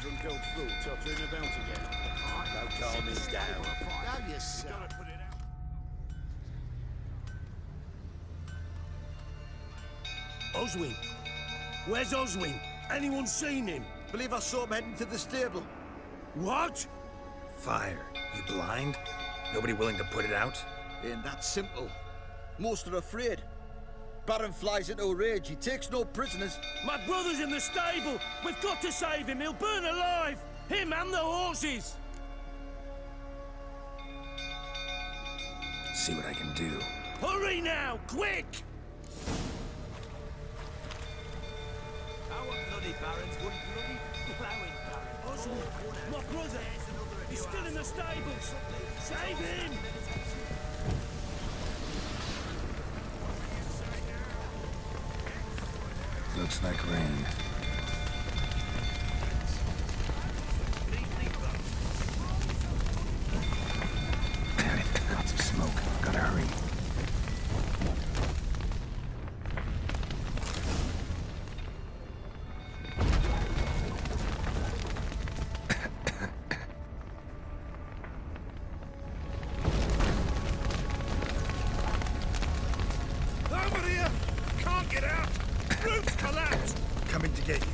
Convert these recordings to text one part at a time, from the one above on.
from Gold Floor tottering about again. Don't calm me down. Now you sir. Oswin? Where's Oswin? Anyone seen him? Believe I saw him heading to the stable. What? Fire. You blind? Nobody willing to put it out? Ain't that simple. Most are afraid. Baron flies into a rage. He takes no prisoners. My brother's in the stable! We've got to save him! He'll burn alive! Him and the horses! See what I can do. Hurry now! Quick! Our bloody barons would bloody plowing barons. Oswald, my brother! He's still in the stables! Save him! Looks like rain. Damn it, lots of smoke. Gotta hurry. Over here! Can't get out! Roof collapsed! Coming to get you.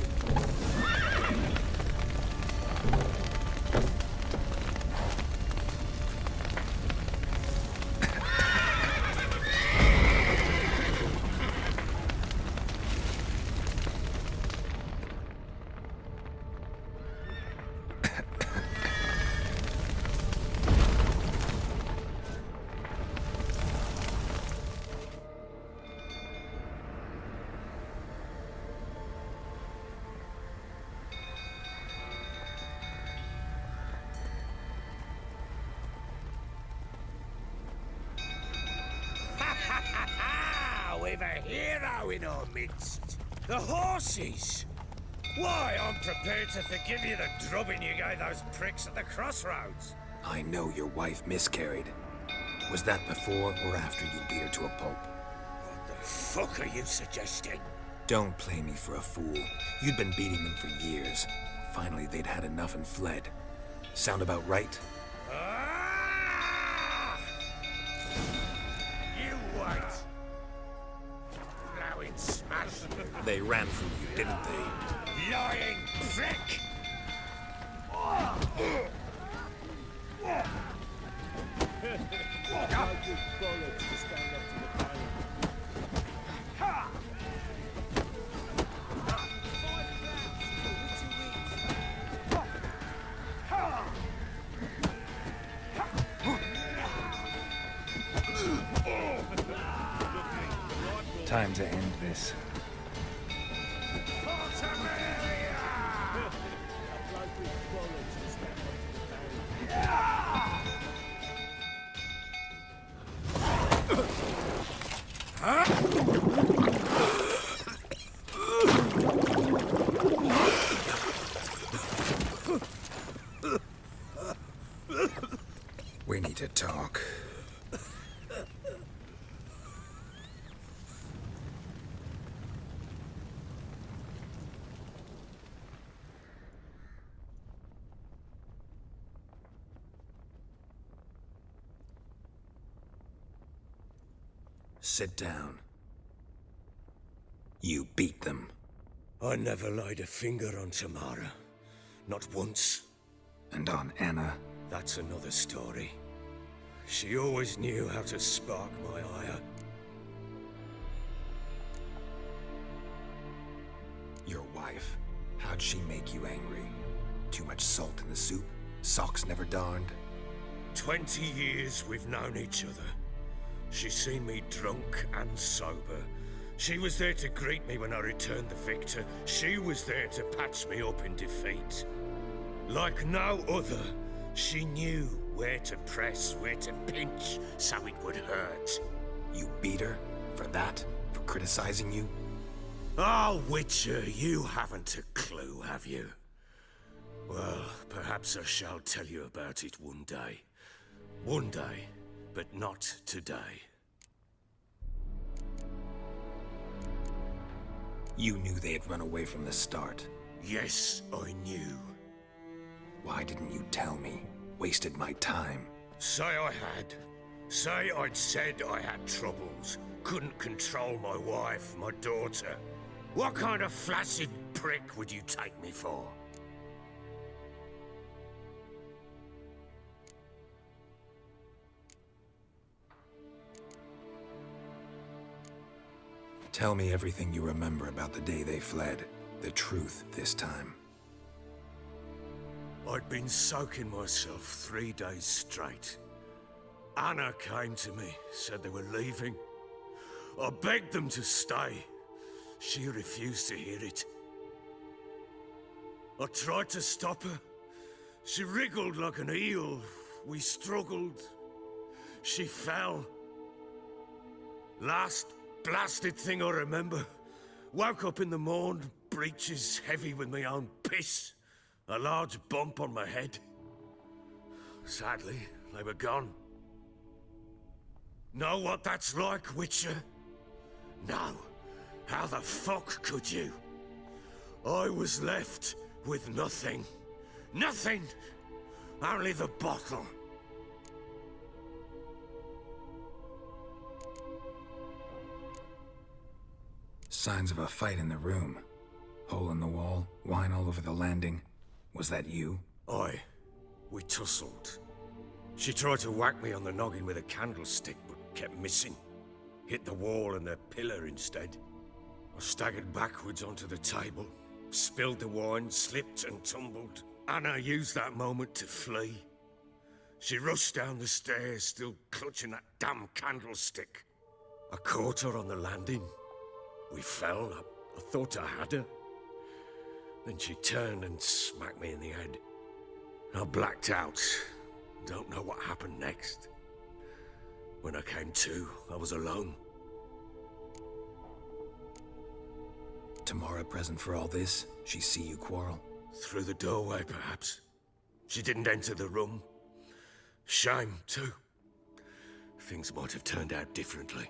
We've a hero in our midst. The horses! Why, I'm prepared to forgive you the drubbing you gave those pricks at the crossroads. I know your wife miscarried. Was that before or after you beat her to a pulp? What the fuck are you suggesting? Don't play me for a fool. You'd been beating them for years. Finally, they'd had enough and fled. Sound about right? Ah! You wait. Plowing smash. They ran from you, didn't they? Lying prick! Time to end this. We need to talk. Sit down. You beat them. I never laid a finger on Tamara. Not once. And on Anna. That's another story. She always knew how to spark my ire. Your wife. How'd she make you angry? Too much salt in the soup? Socks never darned? 20 years we've known each other. She's seen me drunk and sober. She was there to greet me when I returned the victor. She was there to patch me up in defeat. Like no other, she knew where to press, where to pinch, so it would hurt. You beat her? For that? For criticizing you? Oh, Witcher, you haven't a clue, have you? Well, perhaps I shall tell you about it one day. One day, but not today. You knew they had run away from the start. Yes, I knew. Why didn't you tell me? Wasted my time. Say I had. Say I'd said I had troubles. Couldn't control my wife, my daughter. What kind of flaccid prick would you take me for? Tell me everything you remember about the day they fled. The truth this time. I'd been soaking myself 3 days straight. Anna came to me, said they were leaving. I begged them to stay. She refused to hear it. I tried to stop her. She wriggled like an eel. We struggled. She fell. Last blasted thing I remember. Woke up in the morn, breeches heavy with my own piss. A large bump on my head. Sadly, they were gone. Know what that's like, Witcher? No. How the fuck could you? I was left with nothing. Nothing! Only the bottle. Signs of a fight in the room. Hole in the wall, wine all over the landing. Was that you? Aye. We tussled. She tried to whack me on the noggin with a candlestick, but kept missing. Hit the wall and the pillar instead. I staggered backwards onto the table, spilled the wine, slipped and tumbled. Anna used that moment to flee. She rushed down the stairs, still clutching that damn candlestick. I caught her on the landing. We fell. I thought I had her. Then she turned and smacked me in the head. I blacked out. Don't know what happened next. When I came to, I was alone. Tamara present for all this? She see you quarrel? Through the doorway, perhaps. She didn't enter the room. Shame, too. Things might have turned out differently.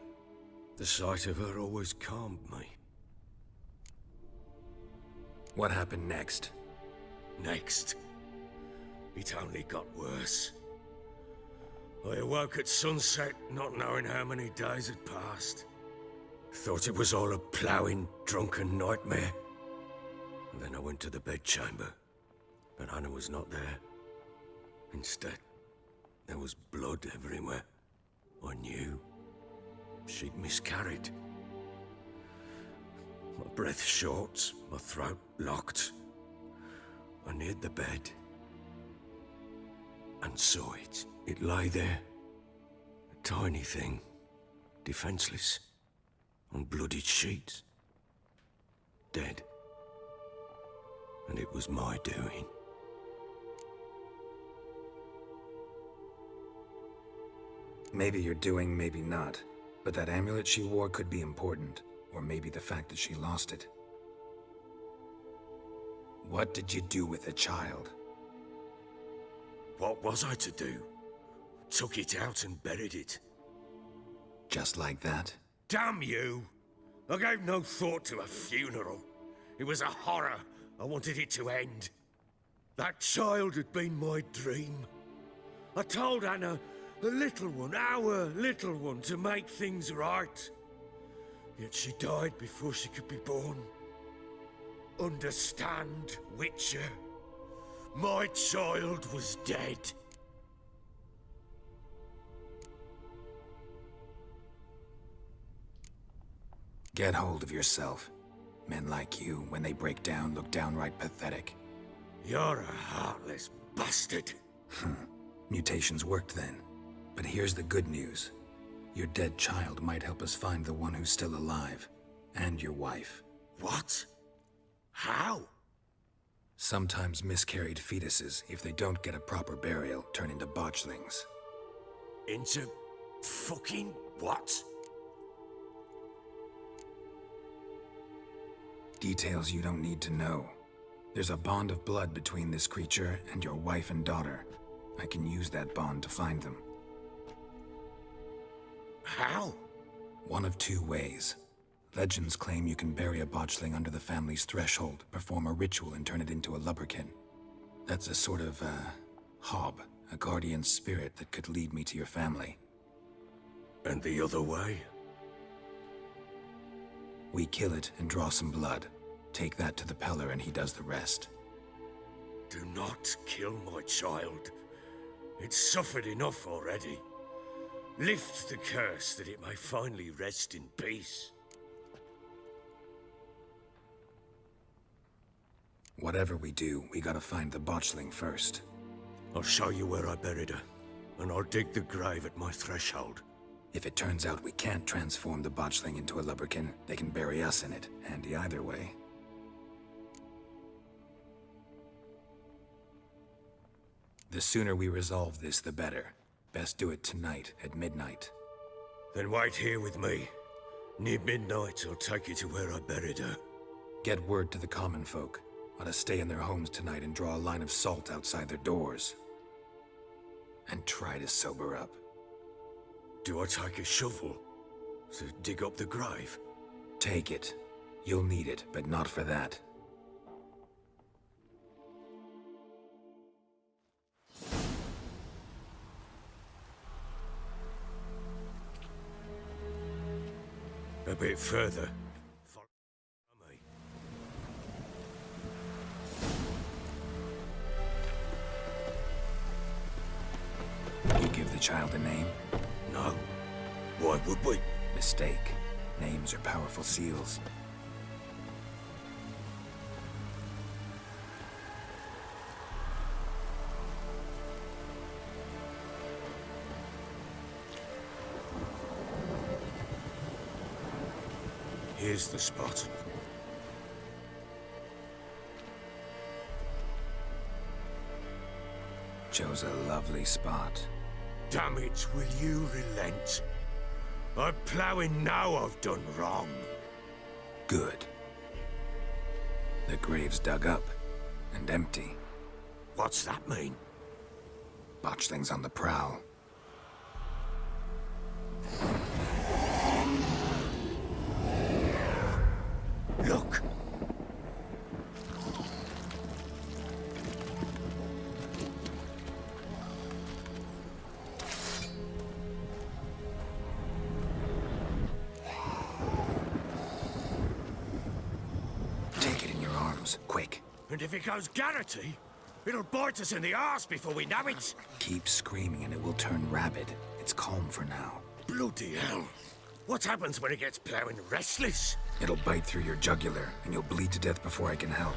The sight of her always calmed me. What happened next? Next? It only got worse. I awoke at sunset, not knowing how many days had passed. Thought it was all a ploughing, drunken nightmare. And then I went to the bedchamber, but Anna was not there. Instead, there was blood everywhere. I knew she'd miscarried. My breath short, my throat locked. I neared the bed and saw it. It lay there, a tiny thing, defenseless, on bloodied sheets, dead. And it was my doing. Maybe you're doing, maybe not. But that amulet she wore could be important. Or maybe the fact that she lost it. What did you do with the child? What was I to do? Took it out and buried it. Just like that? Damn you! I gave no thought to a funeral. It was a horror. I wanted it to end. That child had been my dream. I told Anna, the little one, our little one, to make things right. Yet she died before she could be born. Understand, Witcher? My child was dead. Get hold of yourself. Men like you, when they break down, look downright pathetic. You're a heartless bastard. Mutations worked then. But here's the good news. Your dead child might help us find the one who's still alive. And your wife. What? How? Sometimes miscarried fetuses, if they don't get a proper burial, turn into botchlings. Into fucking what? Details you don't need to know. There's a bond of blood between this creature and your wife and daughter. I can use that bond to find them. How? One of two ways. Legends claim you can bury a botchling under the family's threshold, perform a ritual and turn it into a lubberkin. That's a sort of, hob, a guardian spirit that could lead me to your family. And the other way? We kill it and draw some blood. Take that to the Peller and he does the rest. Do not kill my child. It's suffered enough already. Lift the curse that it may finally rest in peace. Whatever we do, we gotta find the botchling first. I'll show you where I buried her, and I'll dig the grave at my threshold. If it turns out we can't transform the botchling into a lubberkin, they can bury us in it. Handy either way. The sooner we resolve this, the better. Best do it tonight, at midnight. Then wait here with me. Near midnight, I'll take you to where I buried her. Get word to the common folk. Ought to stay in their homes tonight and draw a line of salt outside their doors. And try to sober up. Do I take a shovel to dig up the grave? Take it. You'll need it, but not for that. A bit further. Follow me. You give the child a name? No. Why would we? Mistake. Names are powerful seals. Here's the spot. Chose a lovely spot. Damn it, will you relent? I'm ploughing now I've done wrong. Good. The grave's dug up and empty. What's that mean? Botchling's on the prowl. Look! Take it in your arms, quick. And if it goes garrity, it'll bite us in the arse before we know it. Keep screaming and it will turn rabid. It's calm for now. Bloody hell. What happens when it gets ploughing restless? It'll bite through your jugular, and you'll bleed to death before I can help.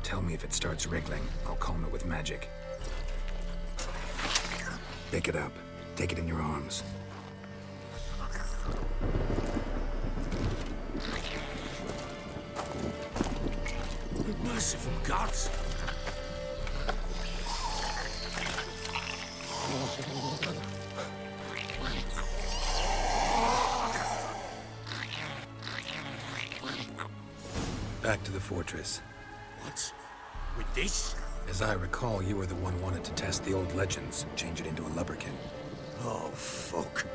Tell me if it starts wriggling. I'll calm it with magic. Pick it up. Take it in your arms. Merciful gods! Back to the fortress. What? With this? As I recall, you were the one wanted to test the old legends, change it into a lubberkin. Oh, fuck.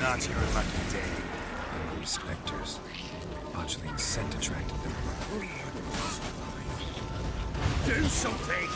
Not your lucky day. Hungry specters. Botchling's scent attracted them. Do something!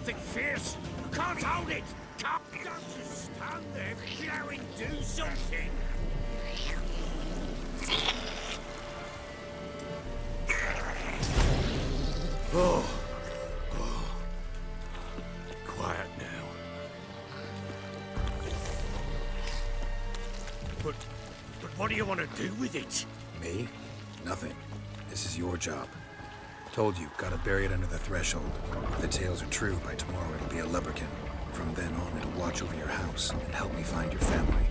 something fierce. Can't hold it. Don't just stand there, plowing. Do something. Oh. Quiet now. But what do you want to do with it? Me? Nothing. This is your job. Told you, gotta bury it under the threshold. If the tales are true, by tomorrow it'll be a lubberkin. From then on, it'll watch over your house and help me find your family.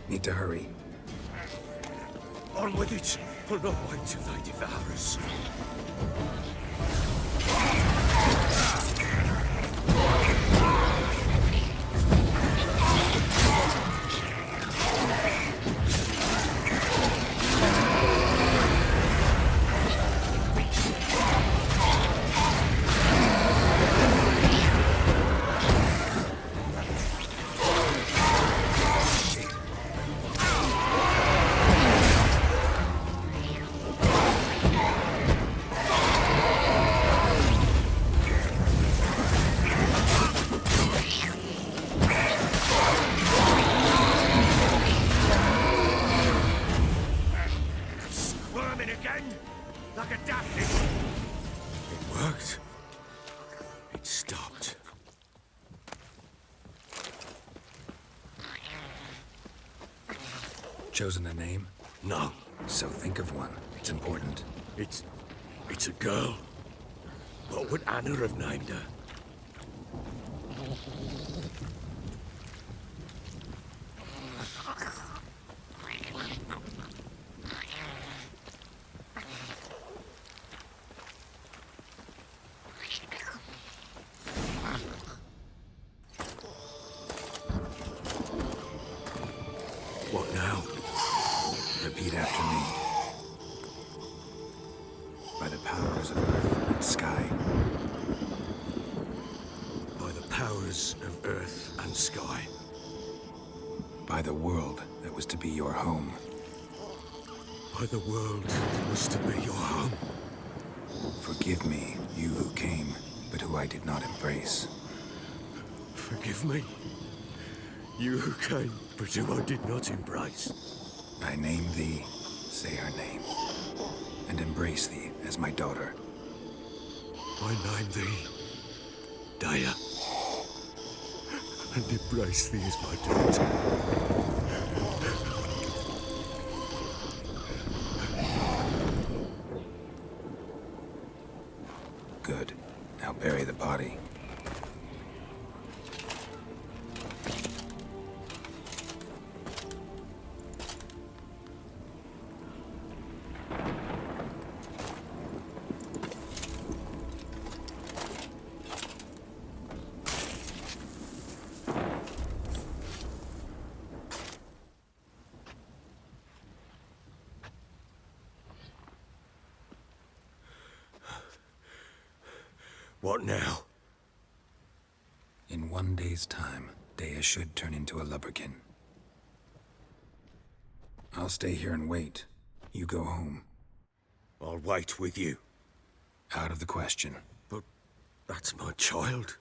Need to hurry. On with it. We'll not wait till they devour us. Chosen a name? No. So think of one. It's important. It's a girl. What would Anna have named her? What now? Repeat after me. By the powers of earth and sky. By the powers of earth and sky. By the world that was to be your home. By the world that was to be your home. Forgive me, you who came, but who I did not embrace. Forgive me. You who came, but who I did not embrace. I name thee, say her name, and embrace thee as my daughter. I name thee, Daya, and embrace thee as my daughter. Good. Now bury the body. What now? In 1 day's time, Daya should turn into a lubberkin. I'll stay here and wait. You go home. I'll wait with you. Out of the question. But that's my child.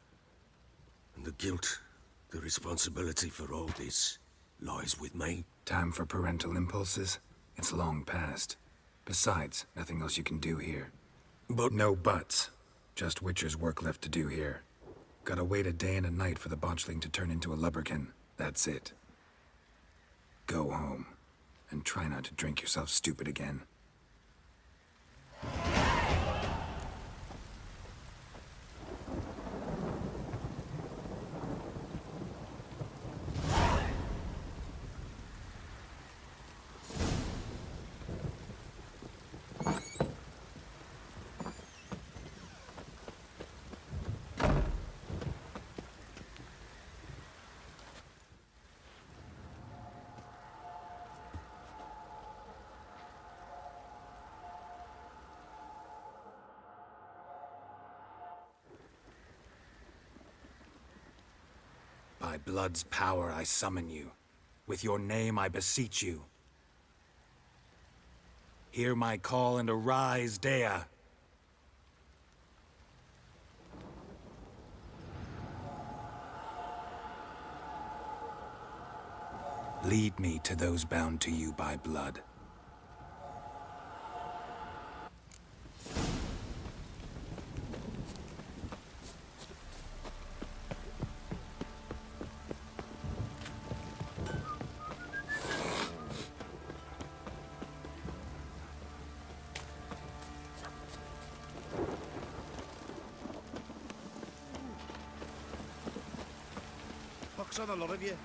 And the guilt, the responsibility for all this, lies with me. Time for parental impulses? It's long past. Besides, nothing else you can do here. But no buts. Just Witcher's work left to do here. Gotta wait a day and a night for the botchling to turn into a lubberkin. That's it. Go home. And try not to drink yourself stupid again. blood's power, I summon you. With your name, I beseech you. Hear my call and arise, Dea. Lead me to those bound to you by blood. Fuck's on a lot of you.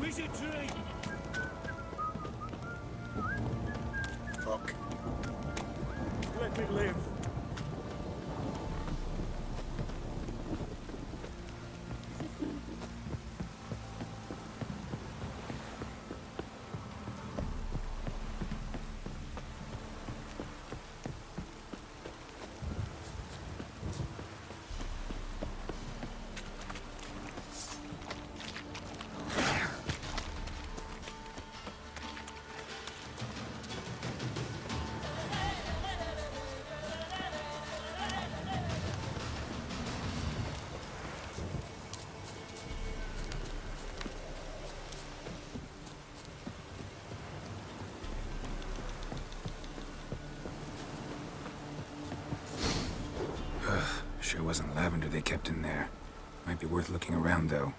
Wizard tree! Fuck. Let me live. Sure wasn't lavender they kept in there. Might be worth looking around, though.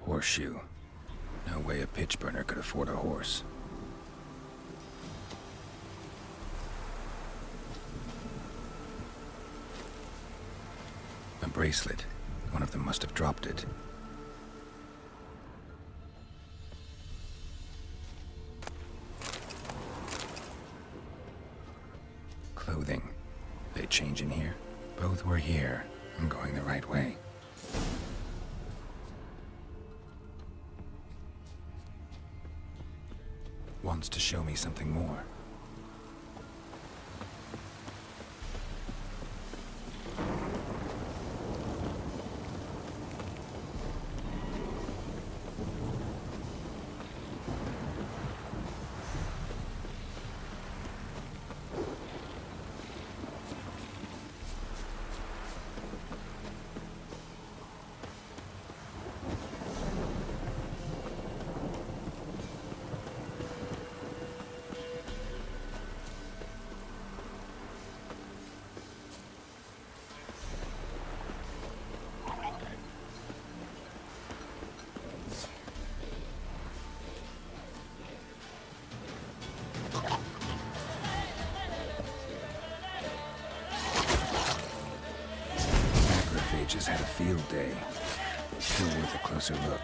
Horseshoe. No way a pitch burner could afford a horse. A bracelet. One of them must have dropped it. Clothing. They change in here? Both were here. I'm going the right way. Wants to show me something more. Just had a field day. Still worth a closer look.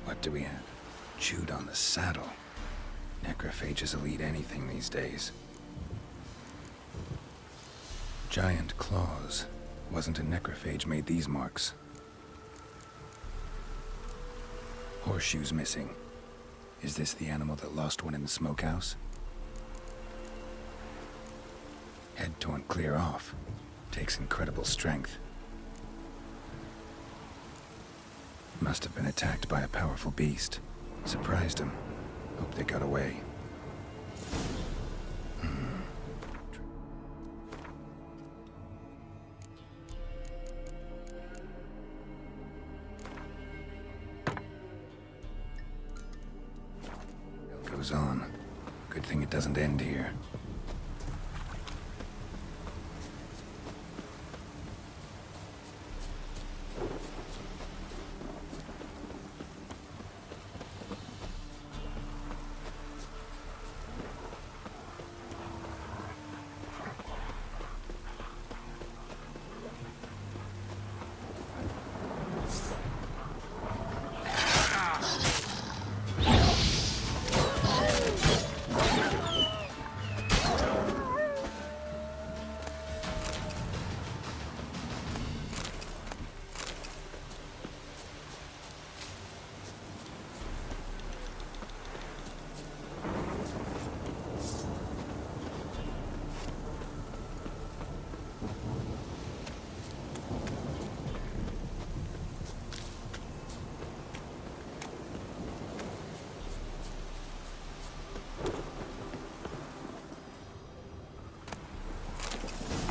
What do we have? Chewed on the saddle. Necrophages will eat anything these days. Giant claws. Wasn't a necrophage made these marks. Horseshoes missing. Is this the animal that lost one in the smokehouse? Head torn clear off. Takes incredible strength. Must have been attacked by a powerful beast. Surprised him. Hope they got away. It goes on. Good thing it doesn't end here.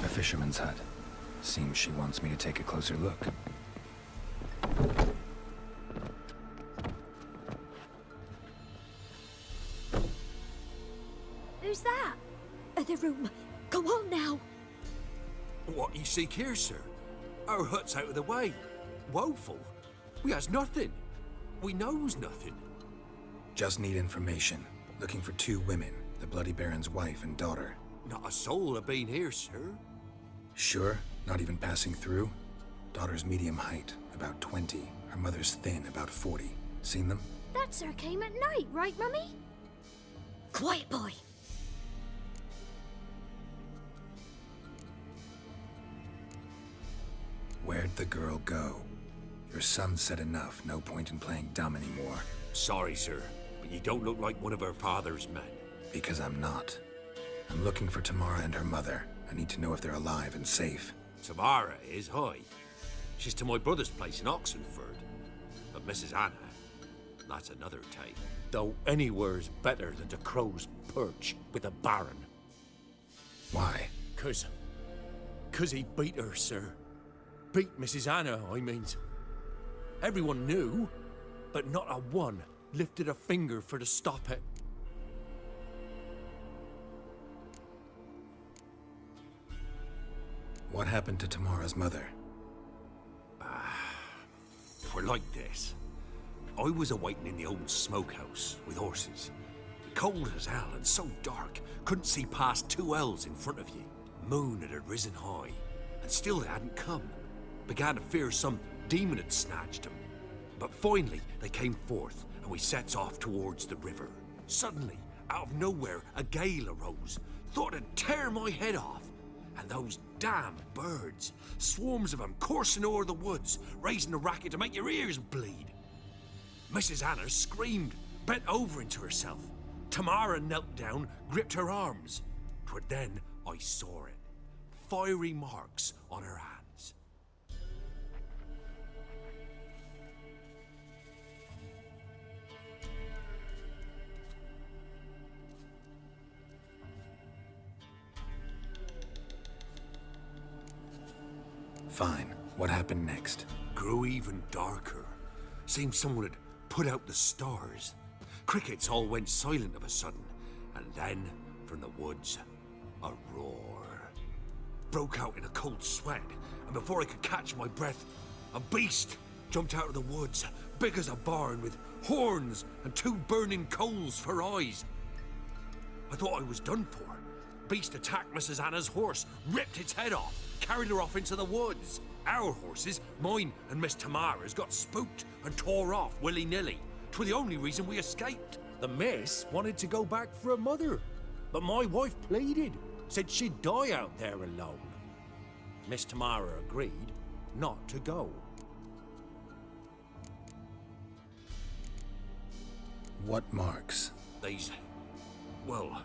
Fisherman's hut. Seems she wants me to take a closer look. Who's that? The room. Go on now. What you seek here, sir? Our hut's out of the way. Woeful. We has nothing. We knows nothing. Just need information. Looking for 2 women. The Bloody Baron's wife and daughter. Not a soul have been here, sir. Sure? Not even passing through? Daughter's medium height, about 20. Her mother's thin, about 40. Seen them? That sir came at night, right, Mummy? Quiet, boy. Where'd the girl go? Your son said enough. No point in playing dumb anymore. Sorry, sir, but you don't look like one of our father's men. Because I'm not. I'm looking for Tamara and her mother. I need to know if they're alive and safe. Tamara is high. She's to my brother's place in Oxenfurt. But Mrs. Anna, that's another tale. Though anywhere's better than the Crow's perch with a baron. Why? Cause he beat her, sir. Beat Mrs. Anna, I mean. Everyone knew, but not a one lifted a finger for to stop it. What happened to Tamara's mother? We're like this. I was awaiting in the old smokehouse with horses. Cold as hell and so dark, couldn't see past 2 ells in front of you. Moon had risen high, and still they hadn't come. Began to fear some demon had snatched them. But finally, they came forth, and we sets off towards the river. Suddenly, out of nowhere, a gale arose. Thought it'd tear my head off. And those damn birds, swarms of them coursing o'er the woods, raising a racket to make your ears bleed. Mrs. Anna screamed, bent over into herself. Tamara knelt down, gripped her arms. 'Twas then I saw it. Fiery marks on her hands. Fine. What happened next? Grew even darker. Seemed someone had put out the stars. Crickets all went silent of a sudden, and then, from the woods, a roar. Broke out in a cold sweat, and before I could catch my breath, a beast jumped out of the woods, big as a barn, with horns and 2 burning coals for eyes. I thought I was done for. Beast attacked Mrs. Anna's horse, ripped its head off, carried her off into the woods. Our horses, mine and Miss Tamara's, got spooked and tore off willy-nilly. 'Twas the only reason we escaped. The miss wanted to go back for her mother, but my wife pleaded, said she'd die out there alone. Miss Tamara agreed not to go. What marks? These, well,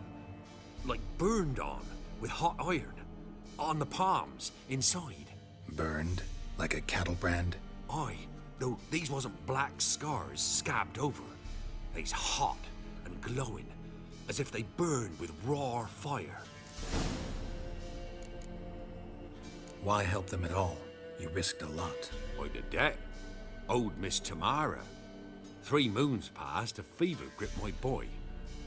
like burned on with hot iron. On the palms, inside. Burned? Like a cattle brand? Aye, though these wasn't black scars scabbed over. They's hot and glowing, as if they burned with raw fire. Why help them at all? You risked a lot. I did that. Owed Miss Tamara. 3 moons passed, a fever gripped my boy.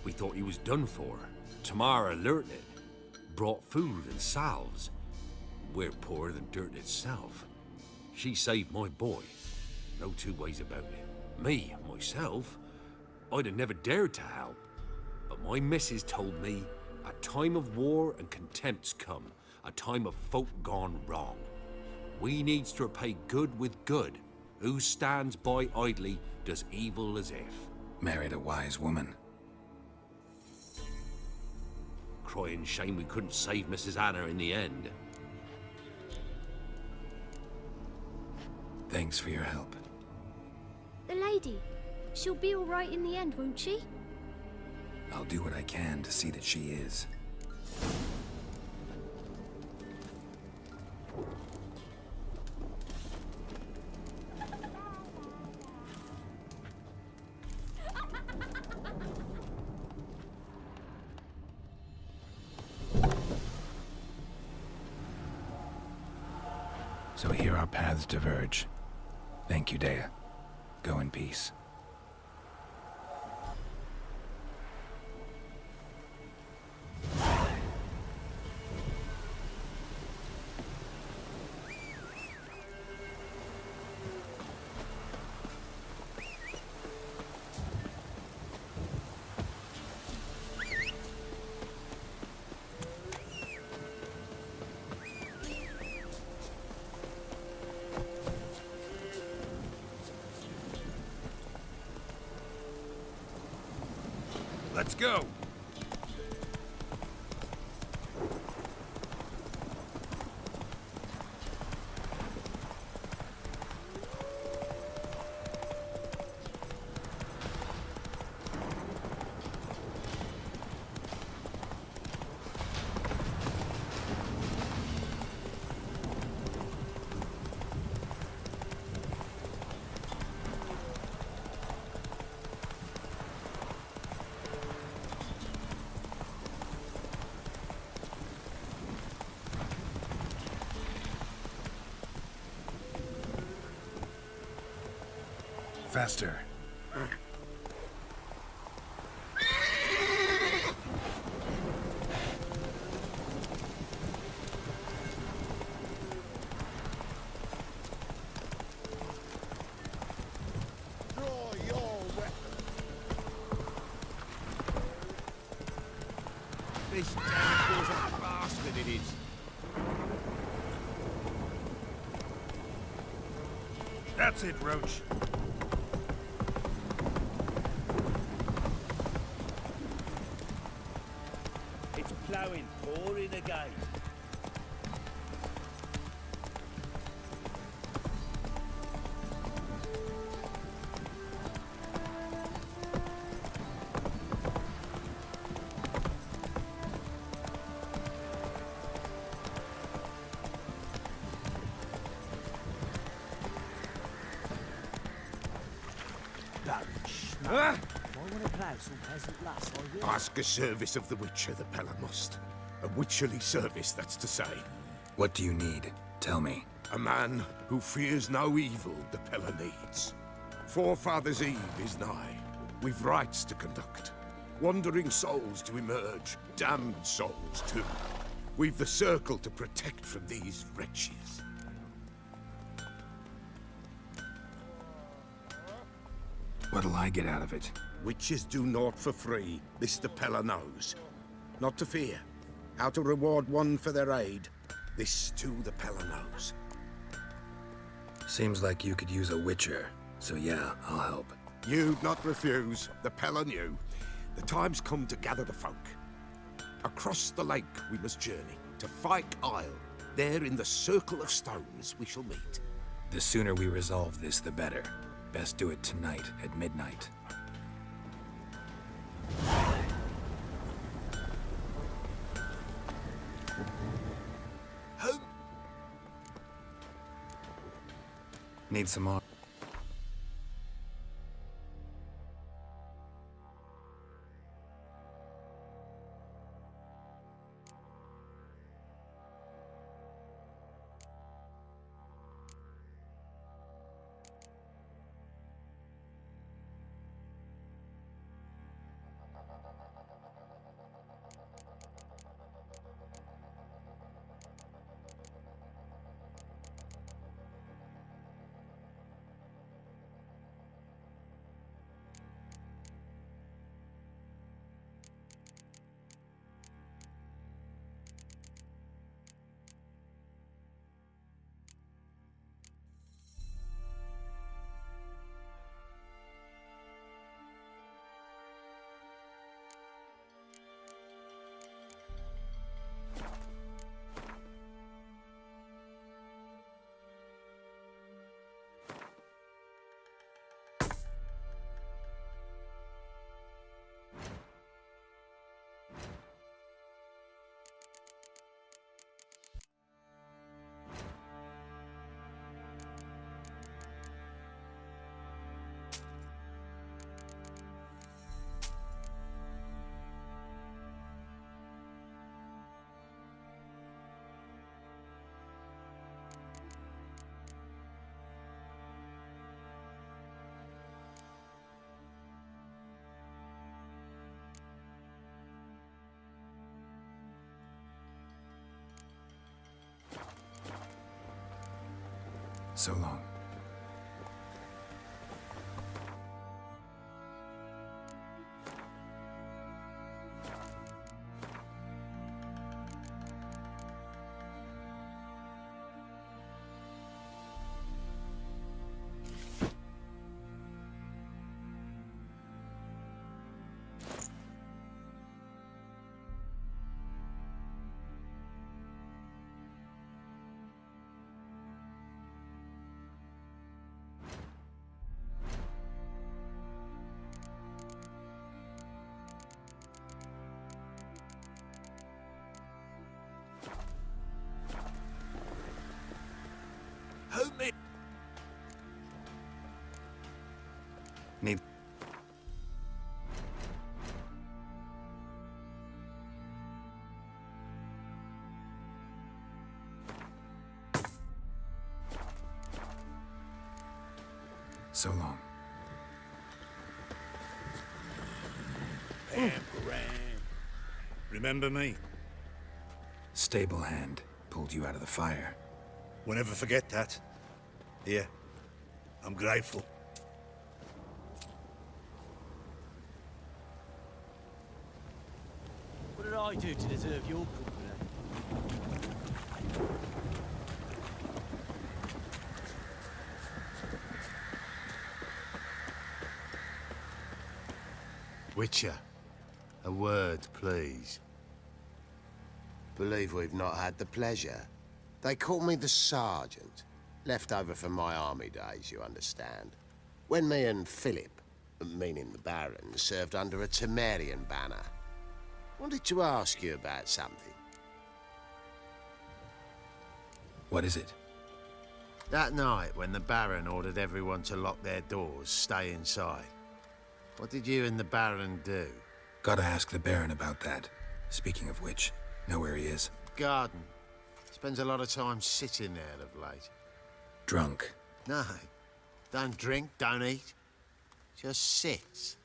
We thought he was done for. Tamara learnt it. Brought food and salves. We're poorer than dirt itself. She saved my boy. No 2 ways about it. Me, myself, I'd have never dared to help. But my missus told me a time of war and contempt's come. A time of folk gone wrong. We needs to repay good with good. Who stands by idly does evil as if. Married a wise woman. Crying shame we couldn't save Mrs. Anna in the end. Thanks for your help. The lady. She'll be all right in the end, won't she? I'll do what I can to see that she is. So here our paths diverge. Thank you, Dea. Go in peace. Let's go. Faster. Draw your weapon. This damn was a bastard, it is. That's it, Roach. It's ploughing, pouring again. Ask a service of the Witcher, the Pella must. A witcherly service, that's to say. What do you need? Tell me. A man who fears no evil the Pella needs. Forefathers' Eve is nigh. We've rites to conduct. Wandering souls to emerge. Damned souls, too. We've the circle to protect from these wretches. What'll I get out of it? Witches do naught for free, this the Pella knows. Not to fear. How to reward one for their aid, this too the Pella knows. Seems like you could use a witcher, so yeah, I'll help. You'd not refuse, the Pella knew. The time's come to gather the folk. Across the lake we must journey, to Fyke Isle, There in the circle of stones we shall meet. The sooner we resolve this, the better. Best do it tonight at midnight. Need some more? So long. Help me! Need... So long. Emperor. Remember me? Stable hand pulled you out of the fire. We'll never forget that. Here, I'm grateful. What did I do to deserve your company? Witcher, a word, please. Believe we've not had the pleasure. They call me the Sergeant. Left over from my army days, you understand. When me and Philip, meaning the Baron, served under a Temerian banner. Wanted to ask you about something. What is it? That night, when the Baron ordered everyone to lock their doors, stay inside. What did you and the Baron do? Gotta ask the Baron about that. Speaking of which, know where he is? Garden. Spends a lot of time sitting there of late. Drunk. No. Don't drink, don't eat. Just sits.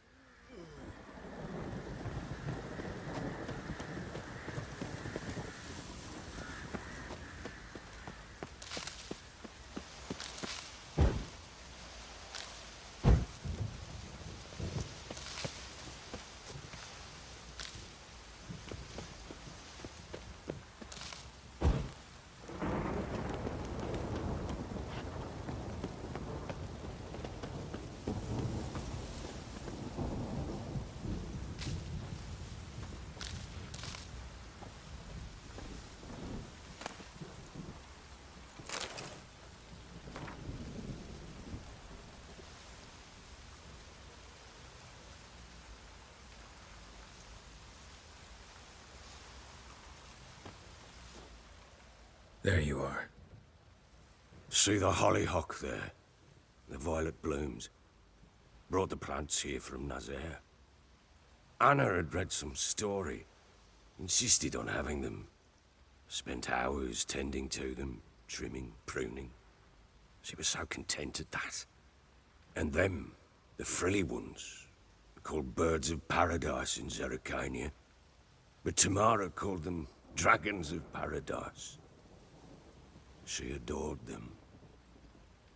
There you are. See the hollyhock there? The violet blooms. Brought the plants here from Nazaire. Anna had read some story. Insisted on having them. Spent hours tending to them, trimming, pruning. She was so content at that. And them, the frilly ones, called birds of paradise in Zerrikania. But Tamara called them dragons of paradise. She adored them.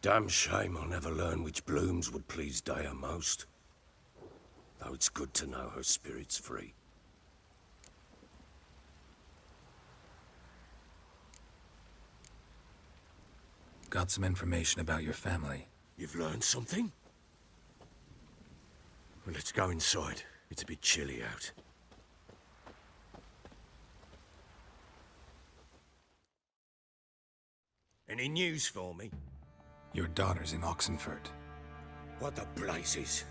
Damn shame I'll never learn which blooms would please Dea most. Though it's good to know her spirit's free. Got some information about your family. You've learned something? Well, let's go inside. It's a bit chilly out. Any news for me? Your daughter's in Oxenfurt. What the blazes?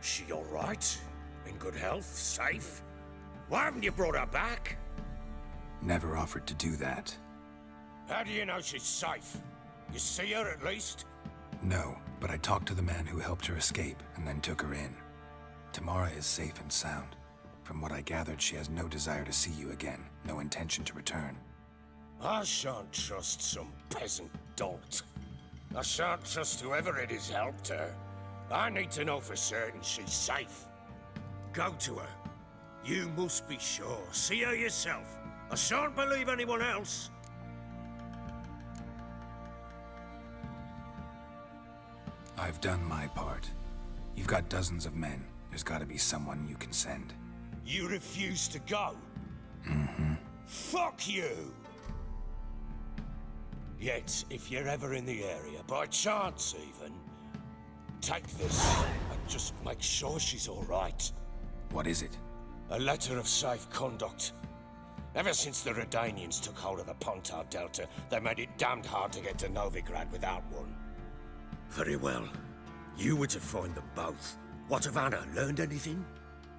She all right? In good health? Safe? Why haven't you brought her back? Never offered to do that. How do you know she's safe? You see her at least? No, but I talked to the man who helped her escape and then took her in. Tamara is safe and sound. From what I gathered, she has no desire to see you again, no intention to return. I shan't trust some peasant dolt. I shan't trust whoever it is helped her. I need to know for certain she's safe. Go to her. You must be sure. See her yourself. I shan't believe anyone else. I've done my part. You've got dozens of men. There's gotta be someone you can send. You refuse to go? Mm-hmm. Fuck you! Yet, if you're ever in the area, by chance even, take this and just make sure she's all right. What is it? A letter of safe conduct. Ever since the Redanians took hold of the Pontar Delta, they made it damned hard to get to Novigrad without one. Very well. You were to find them both. What of Anna? Learned anything?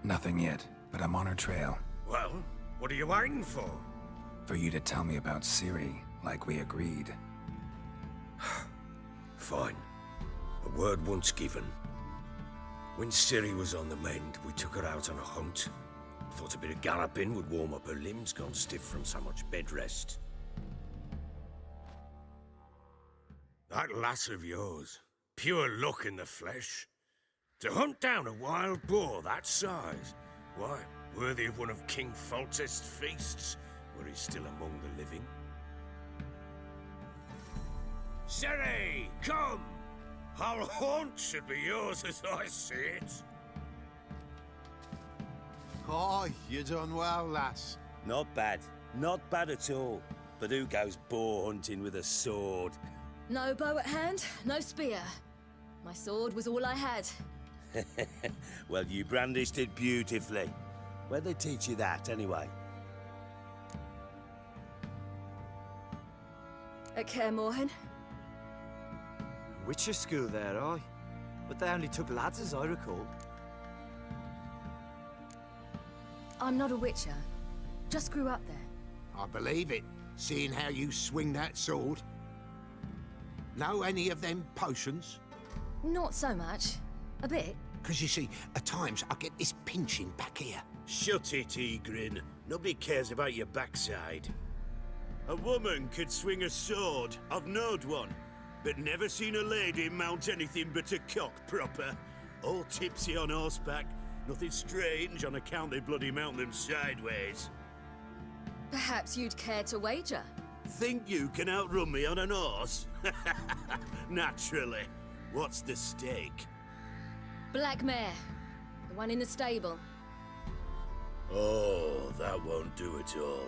Nothing yet, but I'm on her trail. Well, what are you waiting for? For you to tell me about Ciri, like we agreed. Fine. A word once given. When Ciri was on the mend, we took her out on a hunt. Thought a bit of galloping would warm up her limbs, gone stiff from so much bed rest. That lass of yours, pure luck in the flesh. To hunt down a wild boar that size, why, worthy of one of King Foltest's feasts, were he still among the living. Ciri, come! Our haunt should be yours as I see it. Oh, you done well, lass. Not bad. Not bad at all. But who goes boar hunting with a sword? No bow at hand, no spear. My sword was all I had. Well, you brandished it beautifully. Where'd they teach you that, anyway? At Kaer Morhen. Witcher school there, aye. But they only took lads, as I recall. I'm not a witcher. Just grew up there. I believe it, seeing how you swing that sword. Know any of them potions? Not so much. A bit. Because you see, at times I get this pinching back here. Shut it, Egrin. Nobody cares about your backside. A woman could swing a sword. I've knowed one. But never seen a lady mount anything but a cock proper. All tipsy on horseback. Nothing strange on account they bloody mount them sideways. Perhaps you'd care to wager? Think you can outrun me on an horse? Naturally. What's the stake? Black mare. The one in the stable. Oh, that won't do it all.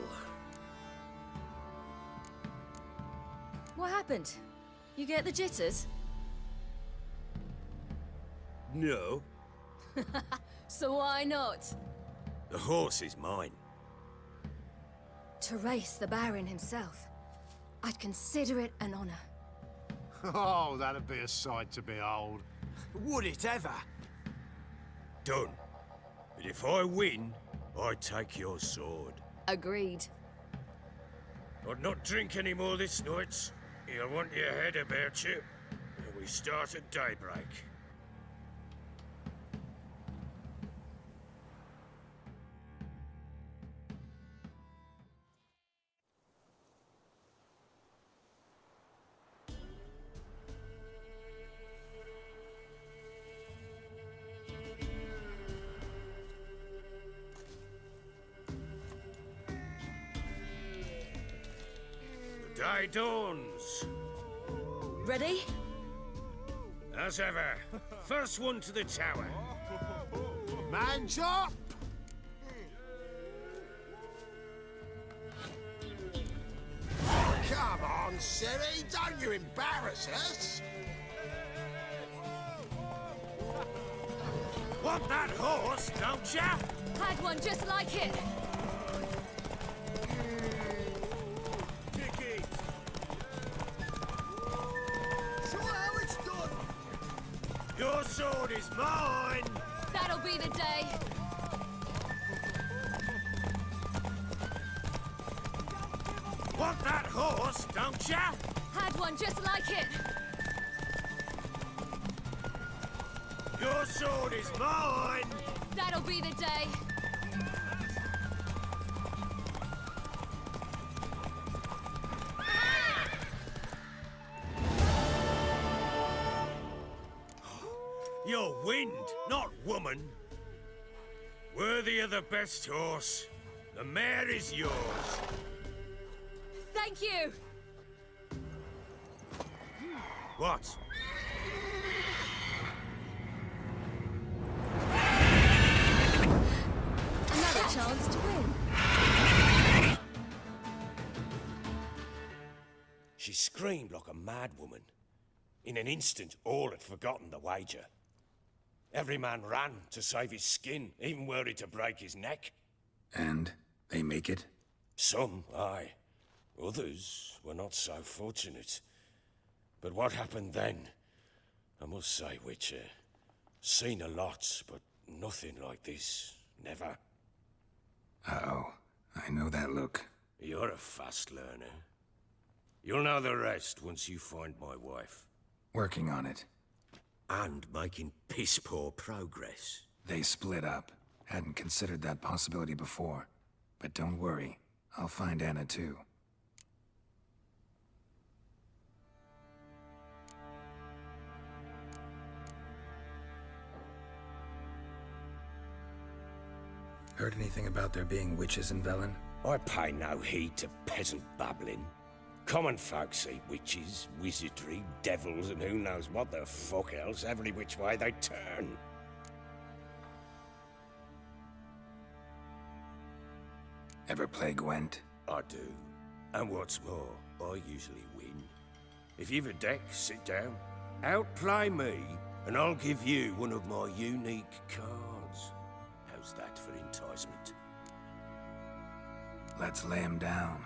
What happened? You get the jitters? No. So why not? The horse is mine. To race the Baron himself. I'd consider it an honor. Oh, that'd be a sight to behold. Would it ever? Done. But if I win, I take your sword. Agreed. I'd not drink any more this night. You'll want your head about you. And we start at daybreak. Day dawns. Ready? As ever. First one to the tower. Man's up! Come on, Ciri, don't you embarrass us! Want that horse, don't ya? Had one just like it. Your sword is mine! That'll be the day. Want that horse, don't ya? Had one just like it. Your sword is mine! That'll be the day. You're wind, not woman. Worthy of the best horse. The mare is yours. Thank you. What? Another chance to win. She screamed like a mad woman. In an instant, all had forgotten the wager. Every man ran to save his skin, even were he to break his neck. And they make it? Some, aye. Others were not so fortunate. But what happened then? I must say, Witcher, seen a lot, but nothing like this. Never. Uh-oh. I know that look. You're a fast learner. You'll know the rest once you find my wife. Working on it. And making piss-poor progress. They split up. Hadn't considered that possibility before. But don't worry. I'll find Anna too. Heard anything about there being witches in Velen? I pay no heed to peasant babbling. Common folk see witches, wizardry, devils, and who knows what the fuck else every which way they turn. Ever play Gwent? I do. And what's more, I usually win. If you've a deck, sit down. Outplay me, and I'll give you one of my unique cards. How's that for enticement? Let's lay him down.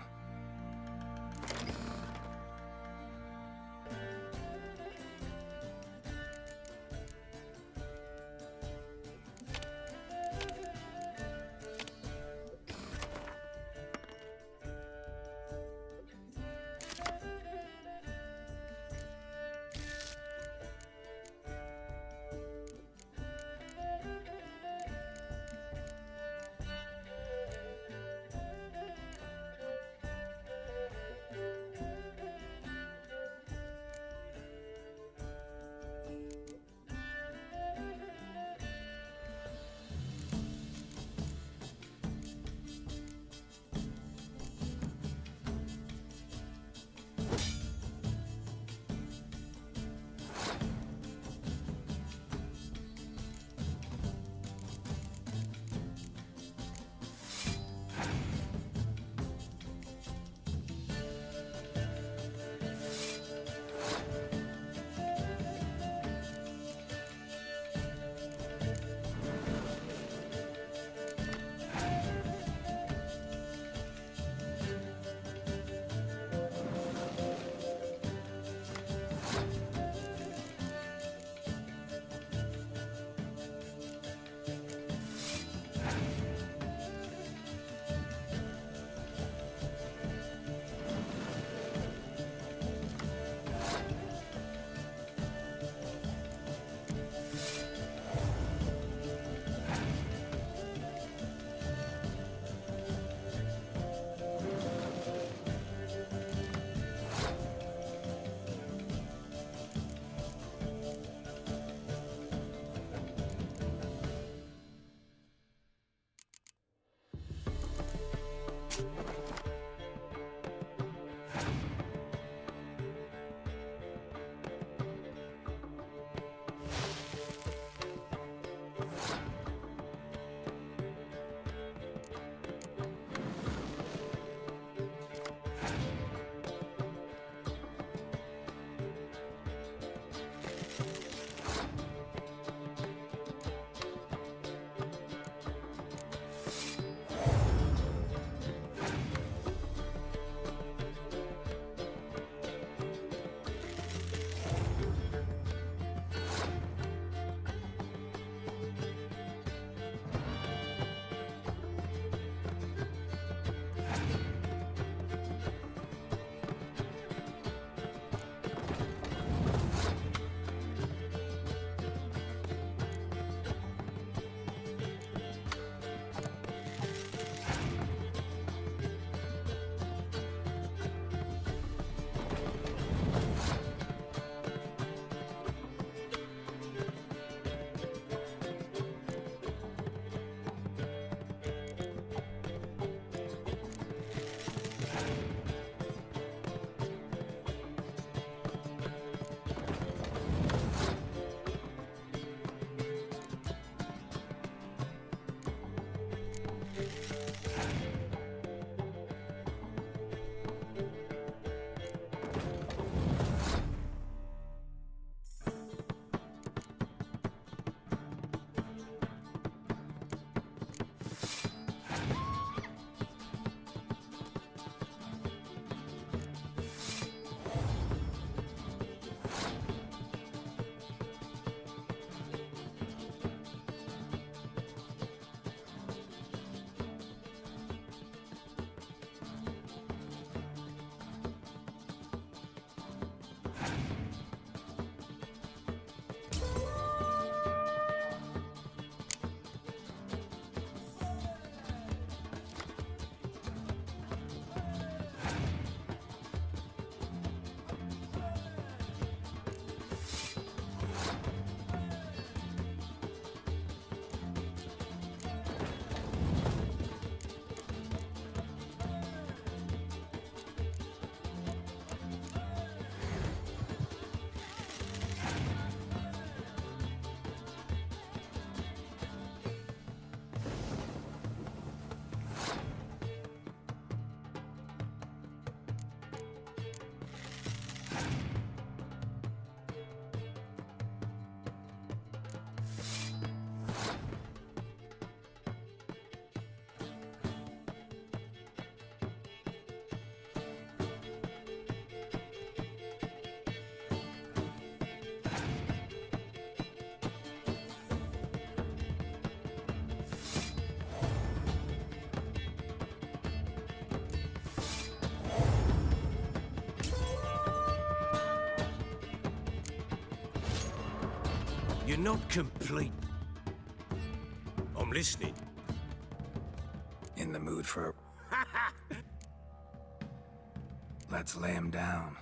You're not complete. I'm listening. In the mood for... Let's lay him down.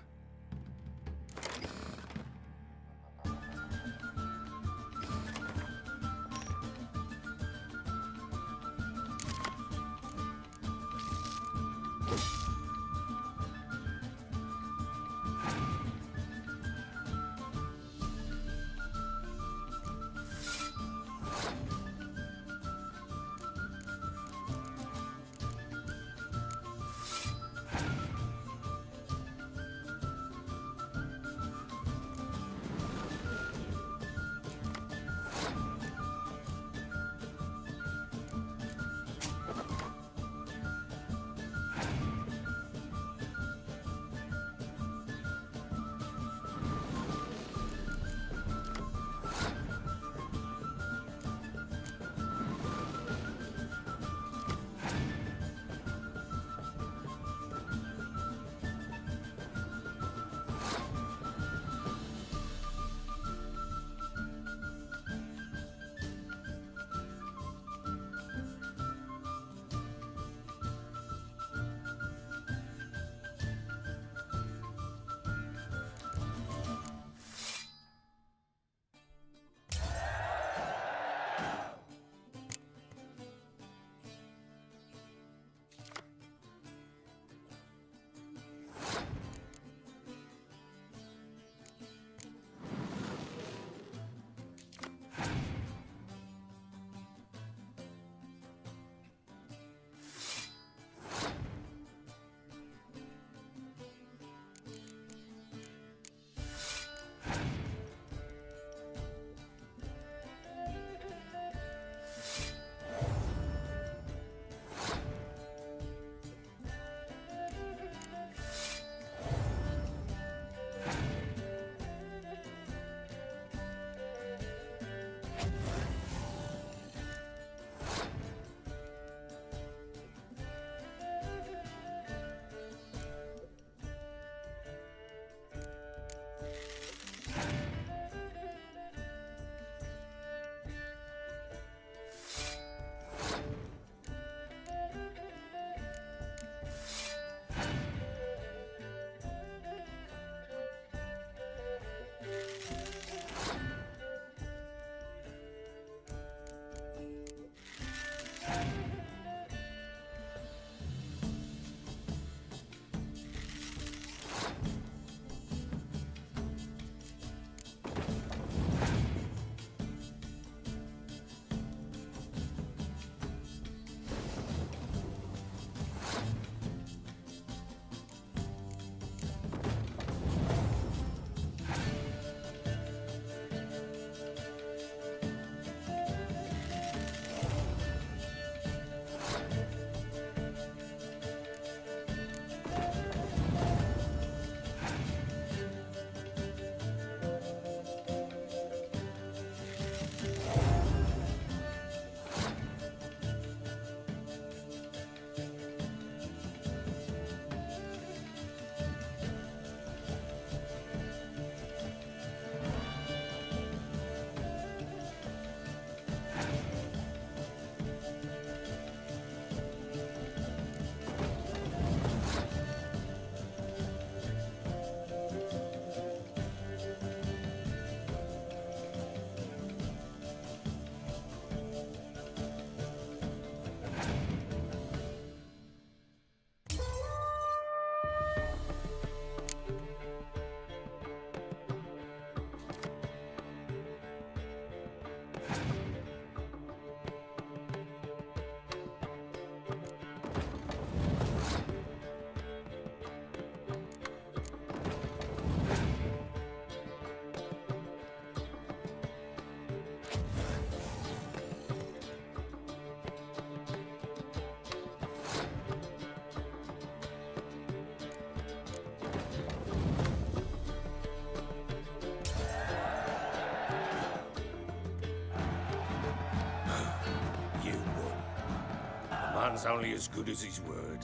man's only as good as his word.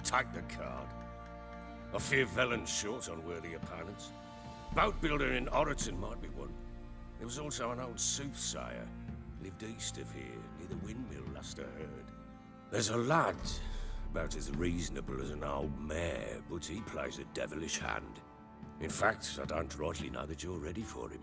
Take the card. I fear Velen's short on worthy opponents. Boat builder in Oroton might be one. There was also an old soothsayer. Lived east of here, near the windmill, last I heard. There's a lad, about as reasonable as an old mare, but he plays a devilish hand. In fact, I don't rightly know that you're ready for him.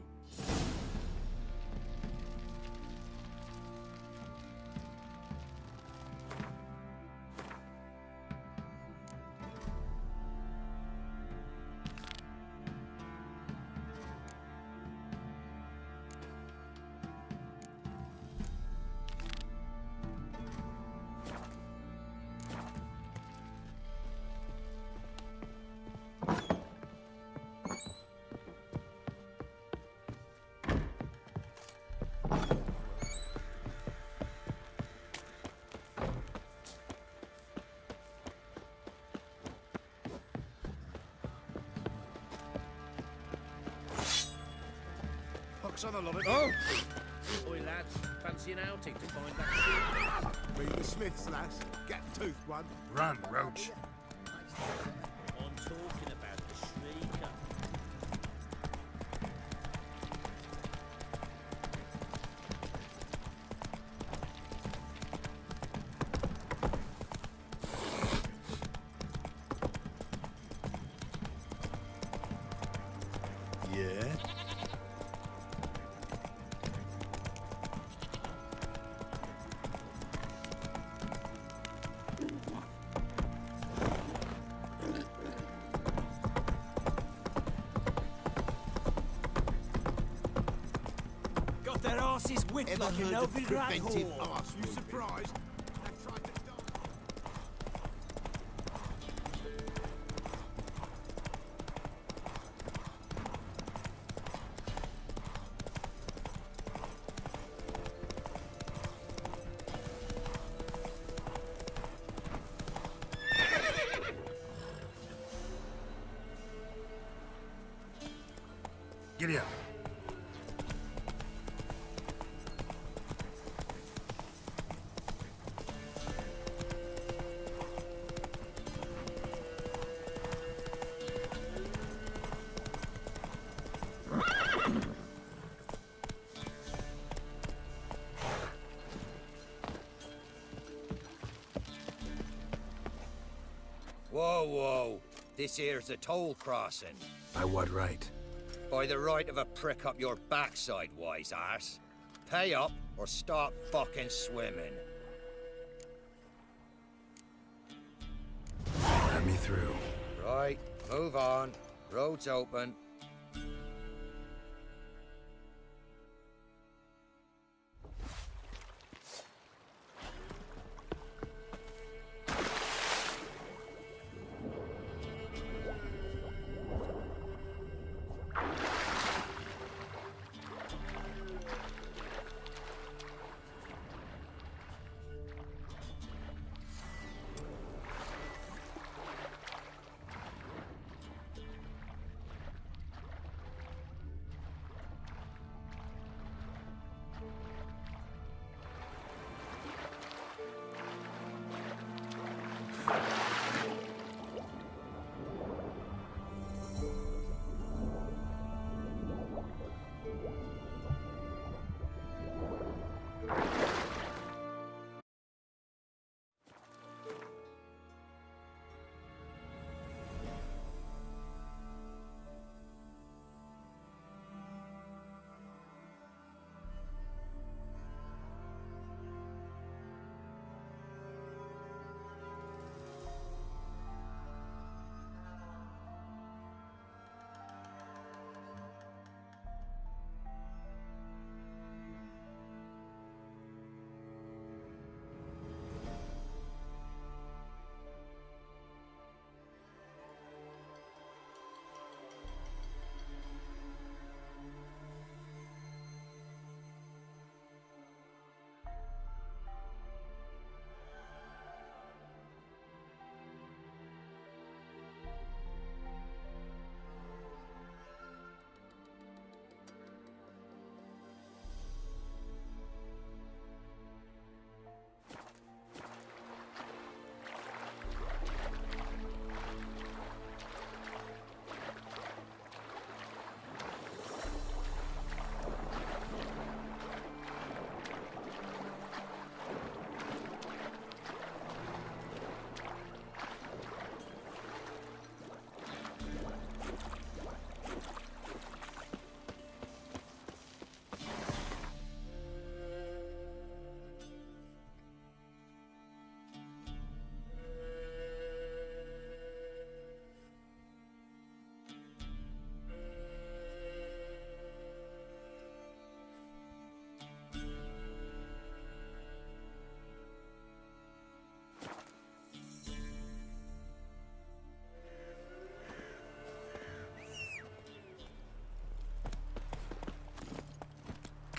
On a lot of Oi, lads, fancy an outing to find that shit? Be the Smiths, lass. Get the toothed one. Run, Roach. I'm talking about the Shrieker. Yeah? Got their asses whipped Ever like a heard of Novigrad preventive whore. arse? You surprised? They tried to die. Giddy up. Whoa, whoa. This here's a toll crossing. By what right? By the right of a prick up your backside, wise arse. Pay up or start fucking swimming. Let me through. Right, move on. Road's open.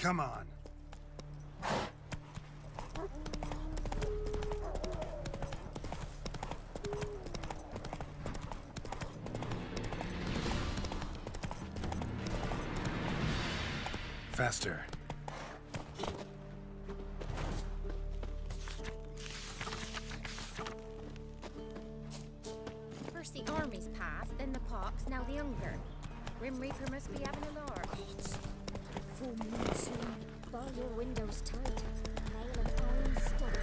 Come on. Faster. First the armies passed, then the pox, now the hunger. Grim Reaper must be having a lark. Full moon soon. Bar your windows tight. Hail and iron stop.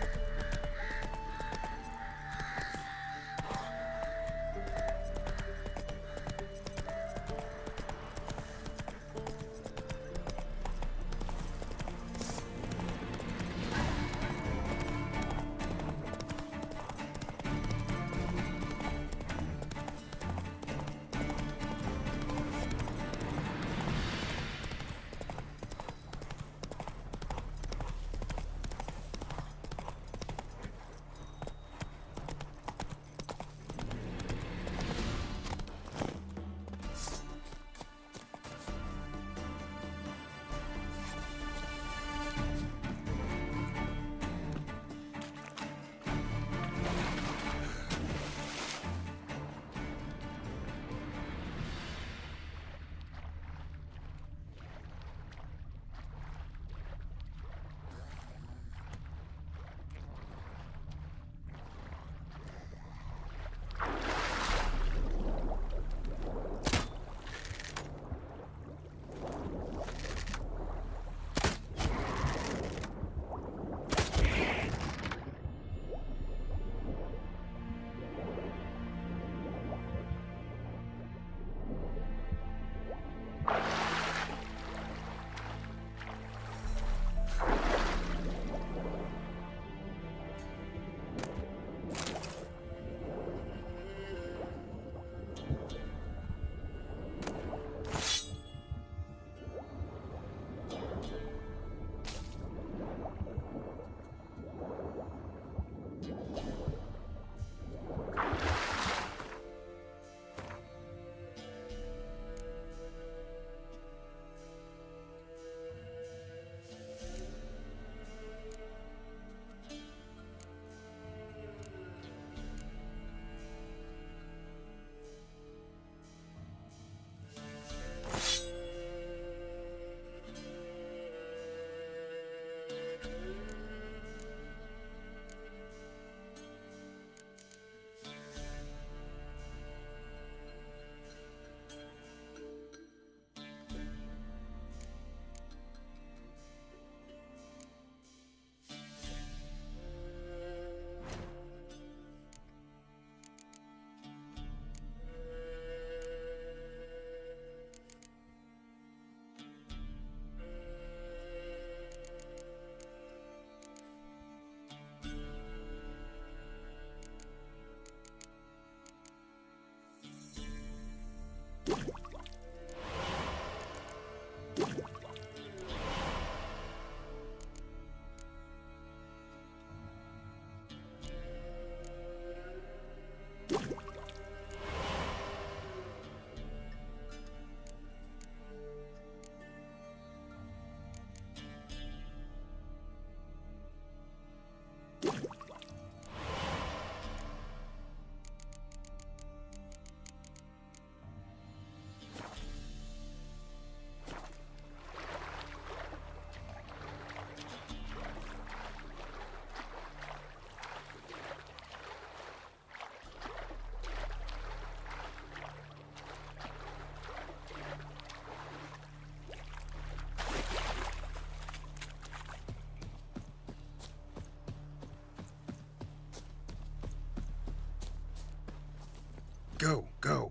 Go, go.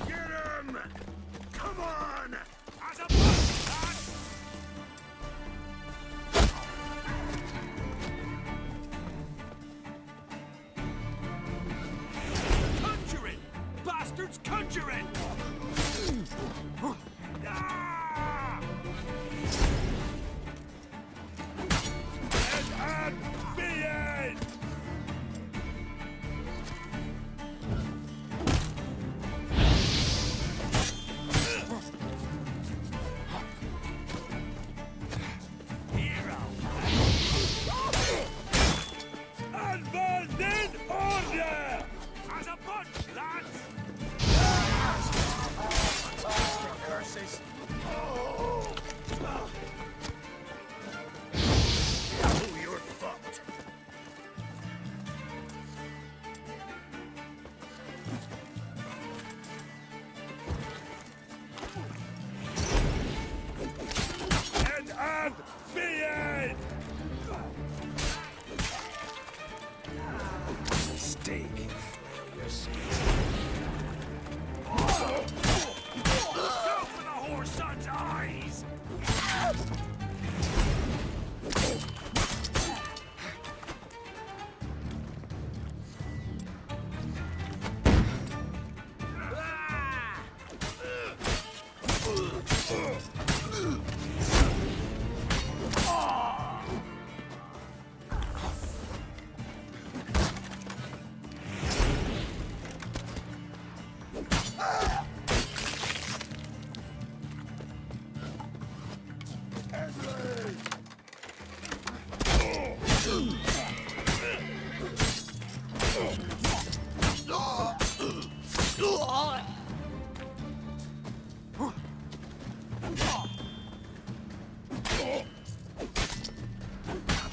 Get him! Come on! As a blood! Conjuring! Bastards conjuring! Ah! Let hand be in!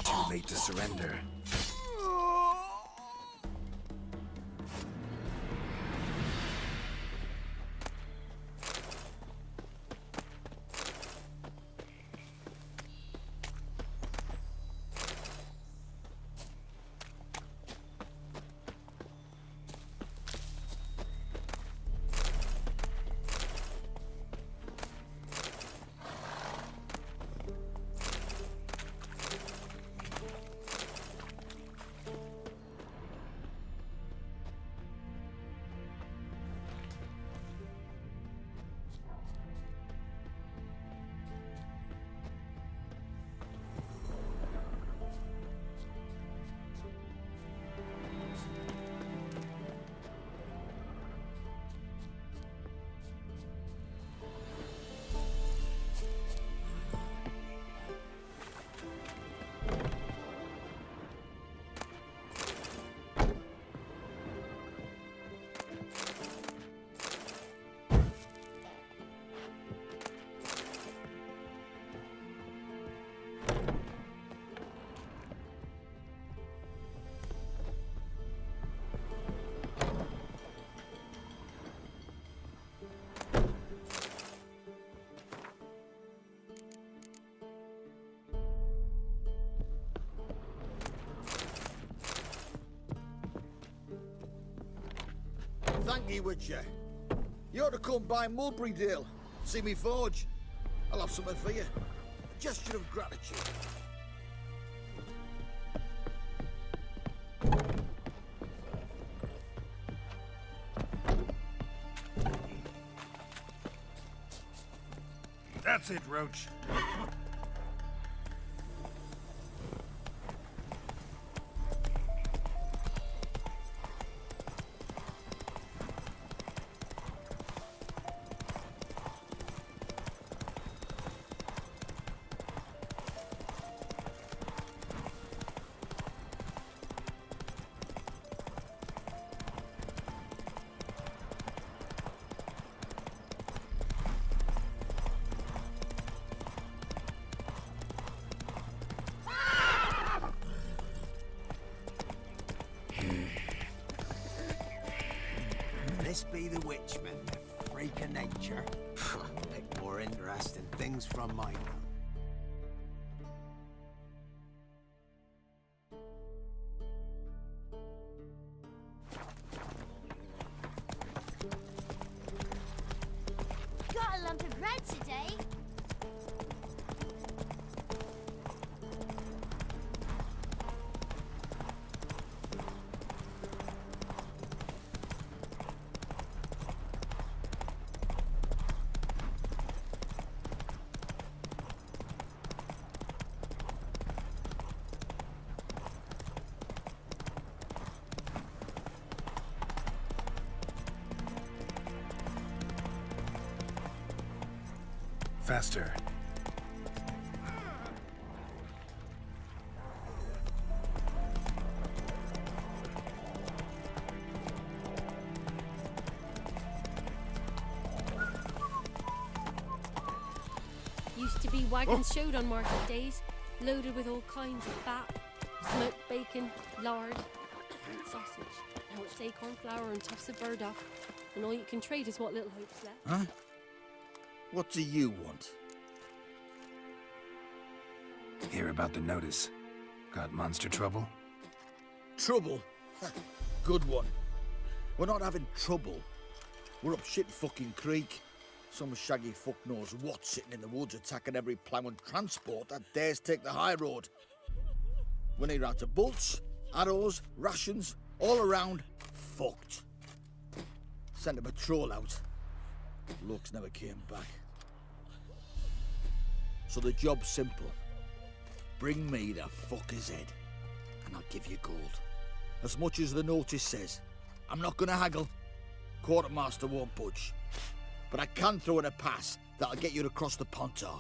Too late to surrender. Thank you, Witcher. You ought to come by Mulberrydale. See me forge. I'll have something for you. A gesture of gratitude. That's it, Roach. This be the witchman, the freak of nature. Pick more interesting things from mine. Got a lump of bread today. Faster. Used to be wagons showed on market days, loaded with all kinds of fat, smoked bacon, lard, and sausage. Now it's acorn flour and tufts of burdock, and all you can trade is what little hope's left. Huh? What do you want? Hear about the notice. Got monster trouble? Trouble? Good one. We're not having trouble. We're up shit fucking creek. Some shaggy fuck knows what sitting in the woods attacking every plough and transport that dares take the high road. We need out to bolts, arrows, rations, all around, fucked. Sent a patrol out. Looks never came back. So the job's simple. Bring me the fucker's head, and I'll give you gold. As much as the notice says. I'm not gonna haggle. Quartermaster won't budge. But I can throw in a pass that'll get you across the Pontar.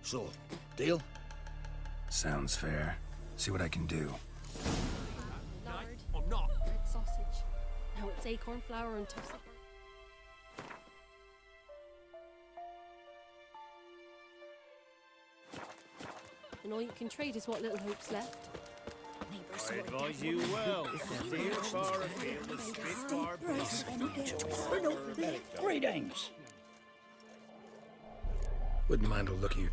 So, deal? Sounds fair. See what I can do. Lard, or not. Red sausage. Now it's acorn flour and tufts of... And all you can trade is what little hope's left. I advise you well. Steer far afield and spit far below. Greetings. Wouldn't mind a look at you.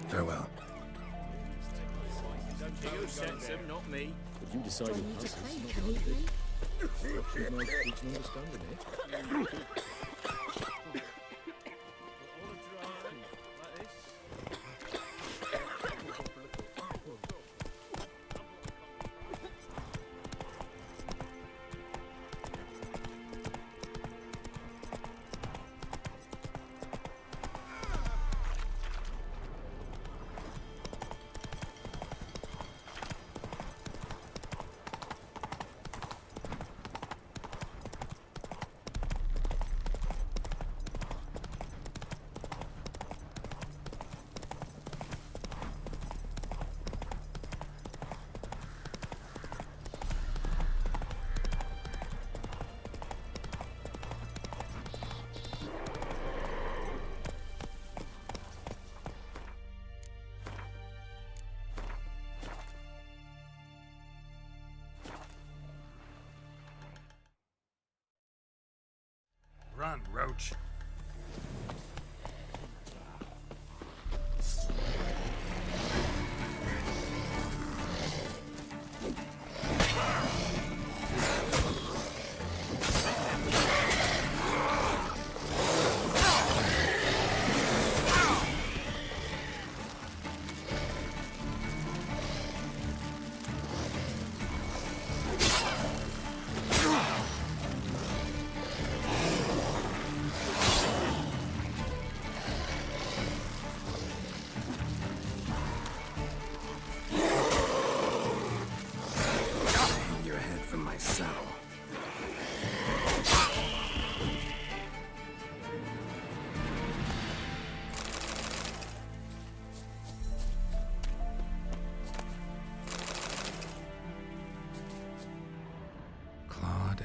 Farewell. You sets them, not me. But you decided Do I need to passes, play, not can right. we? Good night, teach and understanding it. Run, Roach.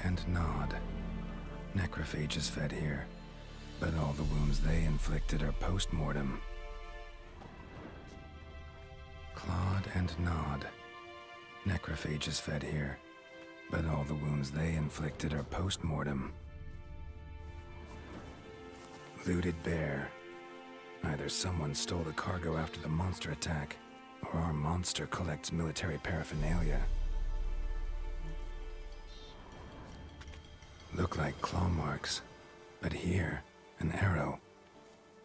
And nod. Necrophages fed here, but all the wounds they inflicted are post-mortem. Clawed and gnawed. Necrophages fed here, but all the wounds they inflicted are post-mortem. Looted bare. Either someone stole the cargo after the monster attack, or our monster collects military paraphernalia. Look like claw marks, but here, an arrow.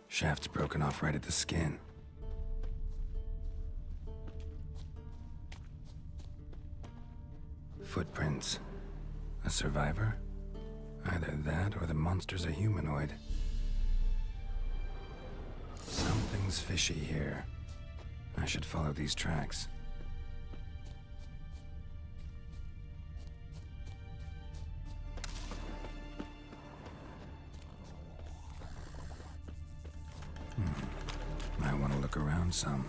Shaft's broken off right at the skin. Footprints. A survivor? Either that or the monster's a humanoid. Something's fishy here. I should follow these tracks. I want to look around some.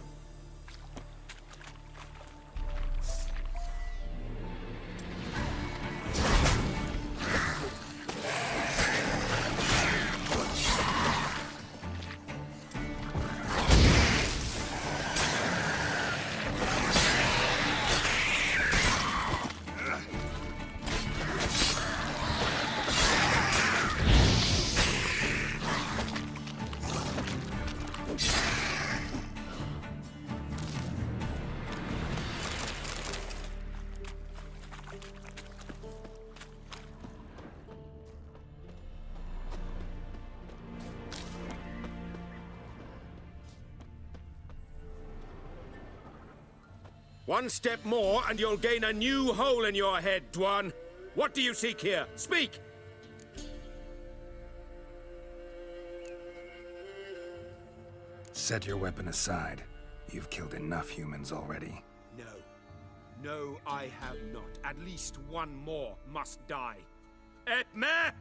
One step more, and you'll gain a new hole in your head, Dwan. What do you seek here? Speak! Set your weapon aside. You've killed enough humans already. No. No, I have not. At least one more must die. Emhyr!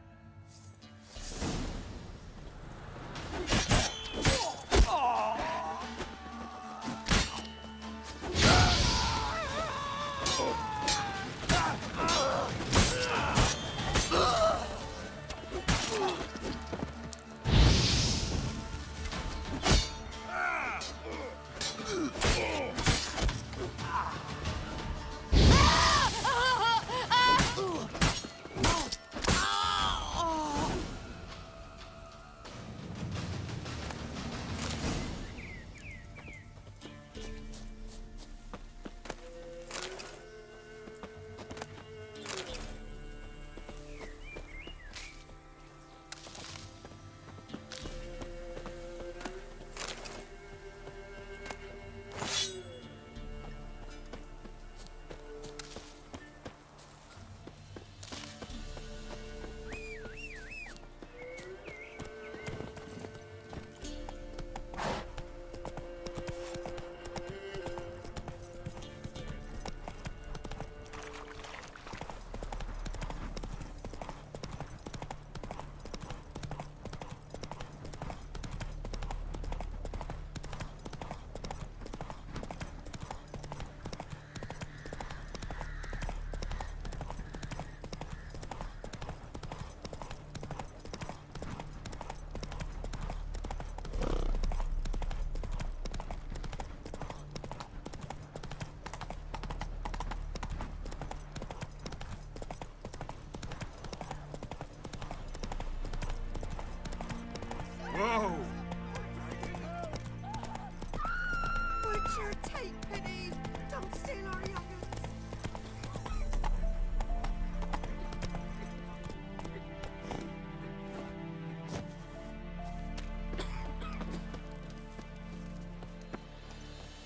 Whoa! Butcher, take pity! Don't steal our young'uns!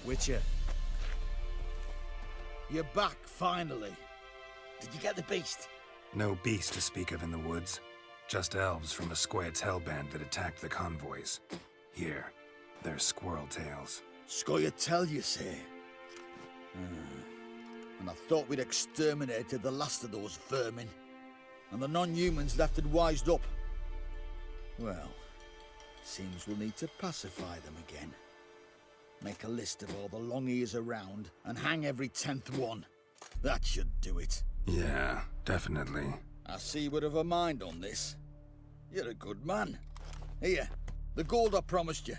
Witcher. You're back, finally. Did you get the beast? No beast to speak of in the woods. Just elves from the Squared's hellband that attacked the convoys. Here, they're squirrel tails. Scoia tell you say. And I thought we'd exterminated the last of those vermin. And the non-humans left it wised up. Well, seems we'll need to pacify them again. Make a list of all the long ears around and hang every 10th one. That should do it. Yeah, definitely. I see you would have a mind on this. You're a good man. Here, the gold I promised you.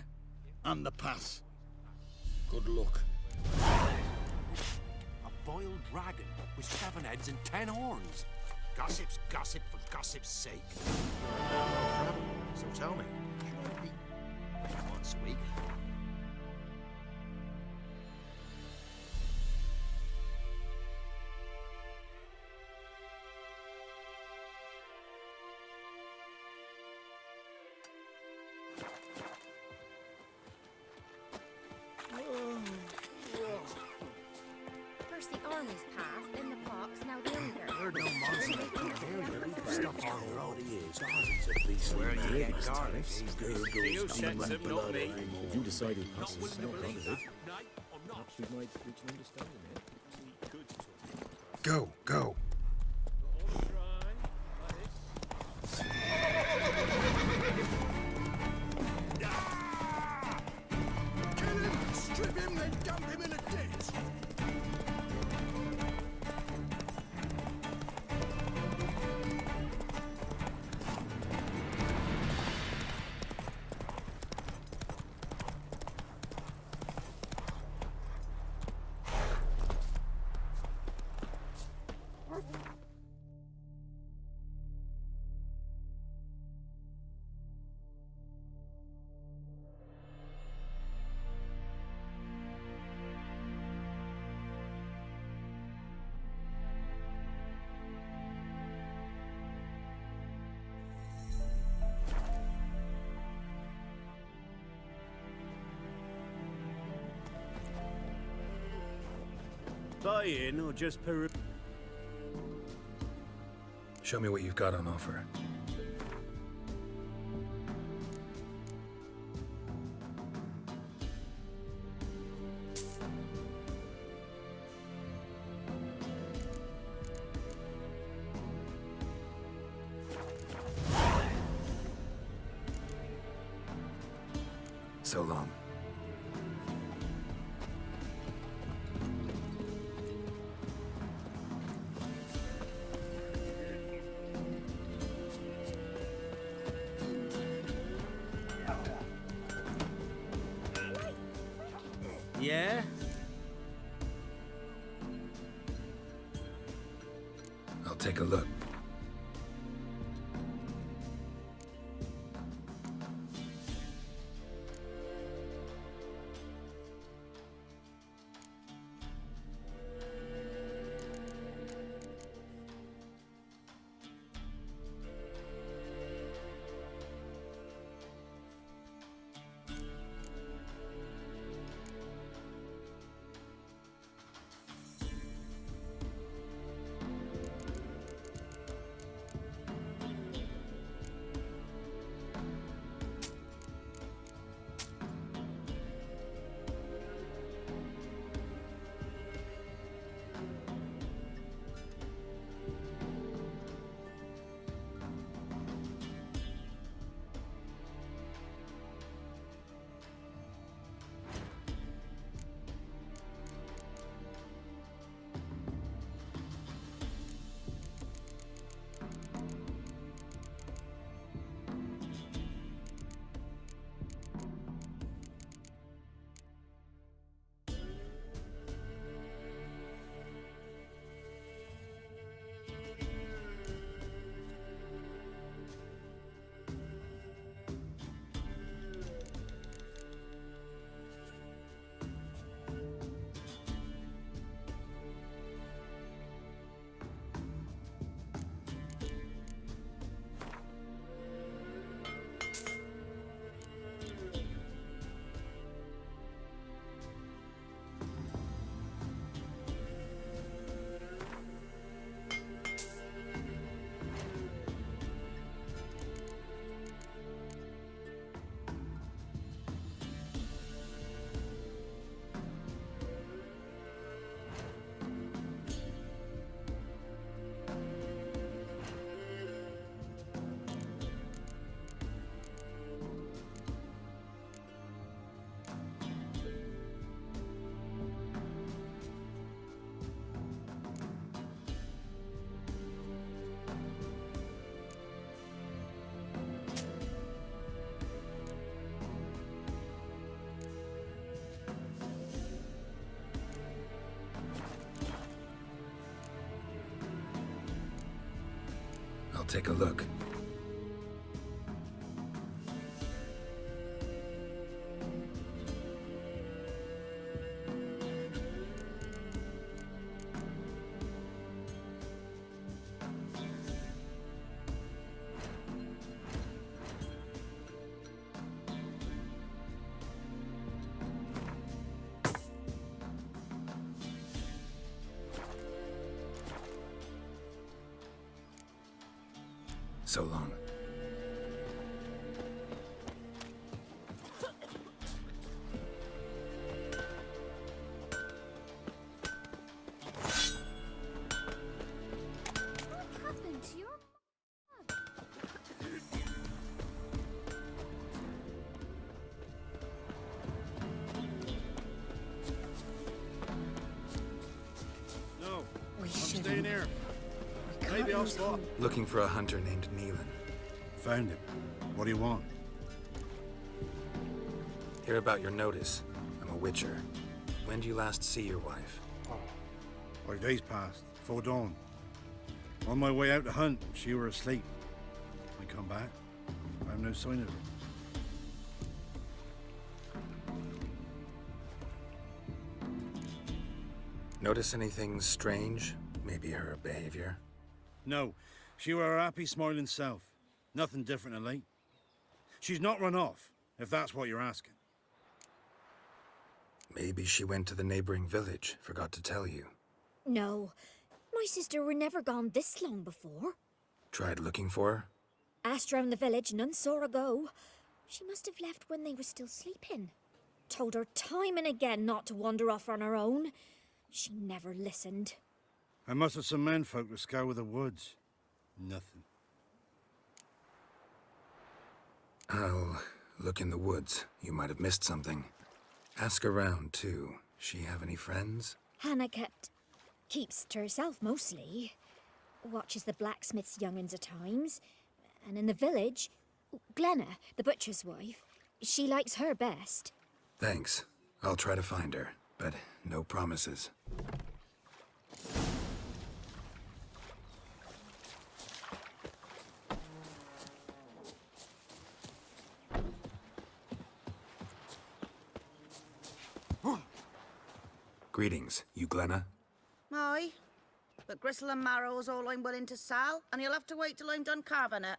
And the pass. Good luck. A boiled dragon with 7 heads and 10 horns. Gossip's gossip for gossip's sake. So tell me, should I be once a week? First the armies passed, then the parks, now the younger. Heard no monster stuff on the road. Where Where you you get get garlic? garlic? You said them, not me. If you decide it passes, it's not gone, is it? Perhaps we might reach an understanding here. Go, go. Kill him! Strip him, then dump him in a ditch! Buy-in or just per... Show me what you've got on offer. So long. Yeah? I'll take a look. I'll take a look. So long. What happened to your mug? No, We I'm shouldn't. staying here. We can't Maybe I'll lose stop. him. Looking for a hunter named Neelan. Found him. What do you want? Hear about your notice. I'm a witcher. When do you last see your wife? 5 days passed, before dawn. On my way out to hunt, she were asleep. I come back, found no sign of her. Notice anything strange? Maybe her behavior? No, she were her happy, smiling self. Nothing different of late. She's not run off, if that's what you're asking. Maybe she went to the neighboring village, forgot to tell you. No. My sister were never gone this long before. Tried looking for her? Asked round the village, none saw her go. She must have left when they were still sleeping. Told her time and again not to wander off on her own. She never listened. I mustered some menfolk to scour the woods. Nothing. I'll look in the woods. You might have missed something. Ask around, too. She have any friends? Hannah keeps to herself mostly. Watches the blacksmith's young'uns at times. And in the village, Glenna, the butcher's wife, she likes her best. Thanks. I'll try to find her, but no promises. Greetings, you Glenna? Aye. But gristle and marrow's all I'm willing to sell, and you'll have to wait till I'm done carving it.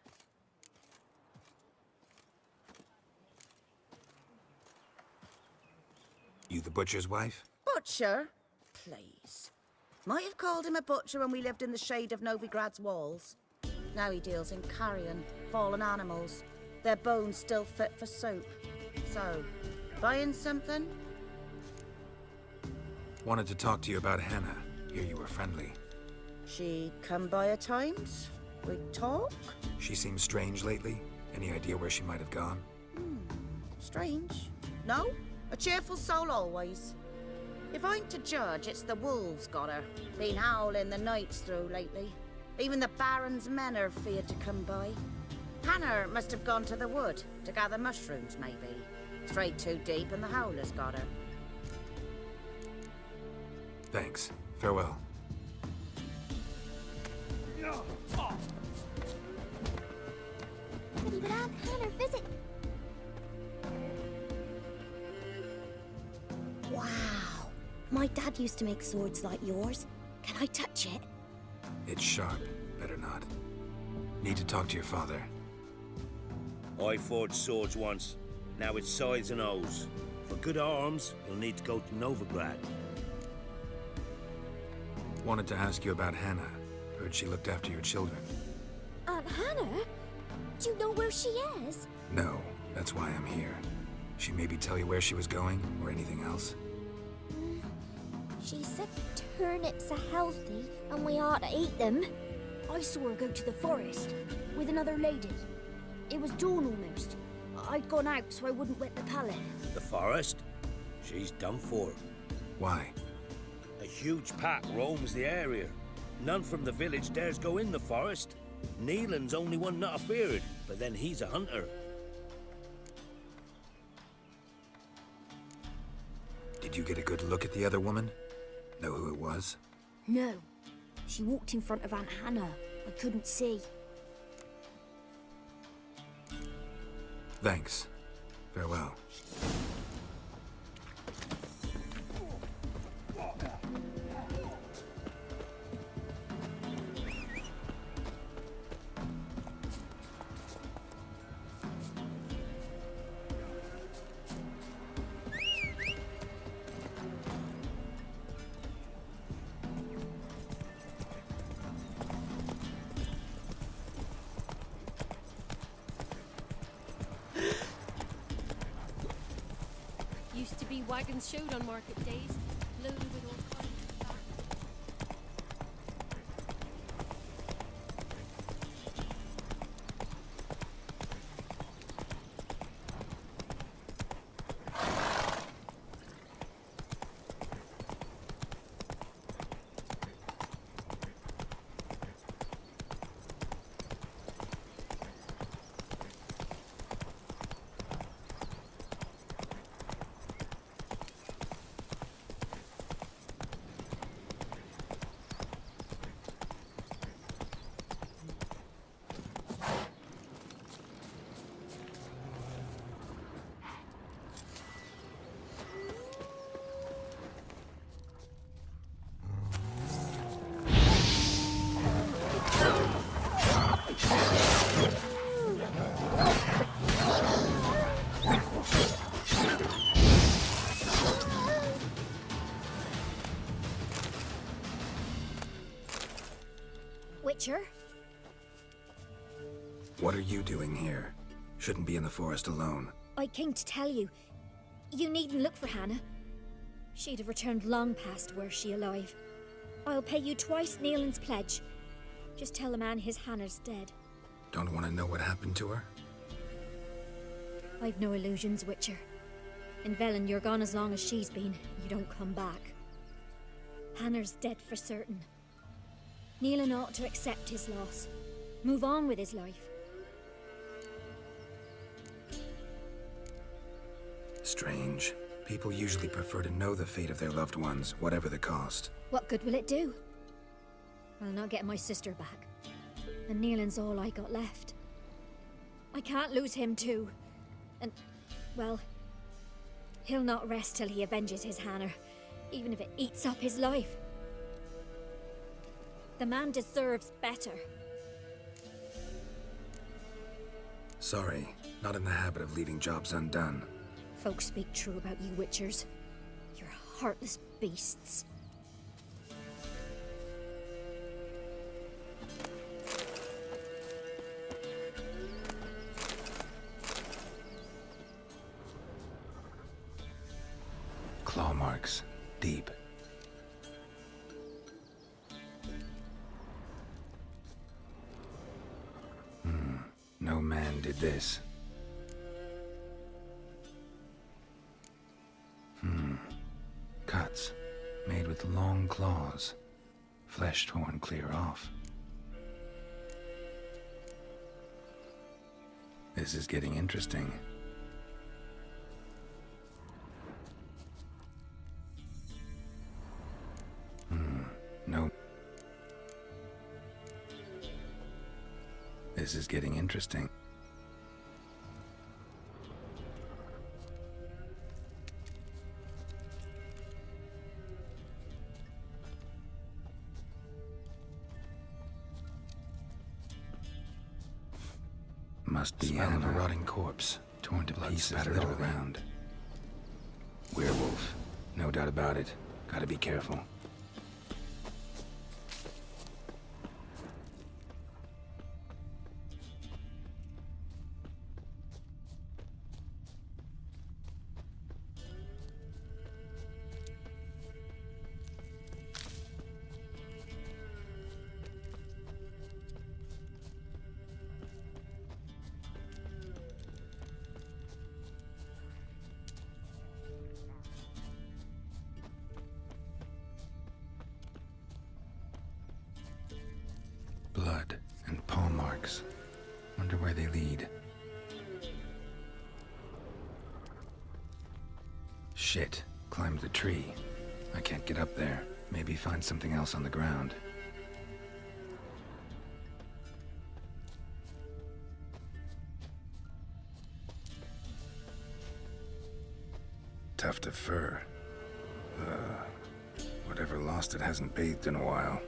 You the butcher's wife? Butcher? Please. Might have called him a butcher when we lived in the shade of Novigrad's walls. Now he deals in carrion, fallen animals. Their bones still fit for soup. So, buying something? Wanted to talk to you about Hannah. Hear you were friendly. She come by at times. We talk. She seems strange lately. Any idea where she might have gone? Strange. No? A cheerful soul always. If I'm to judge, it's the wolves got her. Been howling the nights through lately. Even the Baron's men are feared to come by. Hannah must have gone to the wood to gather mushrooms, maybe. Strayed too deep and the howlers got her. Thanks. Farewell. We would have Hannah visit. Wow. My dad used to make swords like yours. Can I touch it? It's sharp. Better not. Need to talk to your father. I forged swords once. Now it's scythes and hoes. For good arms, you'll need to go to Novigrad. Wanted to ask you about Hannah. Heard she looked after your children. Aunt Hannah? Do you know where she is? No, that's why I'm here. She maybe tell you where she was going, or anything else? She said turnips are healthy and we ought to eat them. I saw her go to the forest with another lady. It was dawn almost. I'd gone out so I wouldn't wet the palate. The forest? She's done for. Why? A huge pack roams the area. None from the village dares go in the forest. Neelan's only one not afeared, but then he's a hunter. Did you get a good look at the other woman? Know who it was? No. She walked in front of Aunt Hannah. I couldn't see. Thanks. Farewell. Used to be wagons showed on market days, loaded with all kinds of stuff. Witcher. What are you doing here? Shouldn't be in the forest alone. I came to tell you. You needn't look for Hannah. She'd have returned long past were she alive. I'll pay you twice Neelan's pledge. Just tell the man his Hannah's dead. Don't want to know what happened to her? I've no illusions, Witcher. In Velen, you're gone as long as she's been. You don't come back. Hannah's dead for certain. Neelan ought to accept his loss. Move on with his life. Strange. People usually prefer to know the fate of their loved ones, whatever the cost. What good will it do? I'll not get my sister back. And Neelan's all I got left. I can't lose him too. And, well, he'll not rest till he avenges his Hannah, even if it eats up his life. The man deserves better. Sorry, not in the habit of leaving jobs undone. Folks speak true about you Witchers. You're heartless beasts. Claw marks. Deep. No man did this. Cuts. Made with long claws. Flesh torn clear off. This is getting interesting. No. This is getting interesting. Must be smell of a rotting corpse, torn to pieces littered around. Werewolf, no doubt about it. Gotta be careful. Blood and paw marks. Wonder where they lead. Shit. Climbed the tree. I can't get up there. Maybe find something else on the ground. Tuft of fur. Whatever lost it hasn't bathed in a while.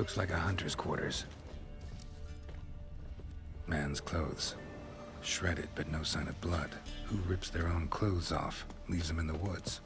Looks like a hunter's quarters. Man's clothes. Shredded, but no sign of blood. Who rips their own clothes off, leaves them in the woods?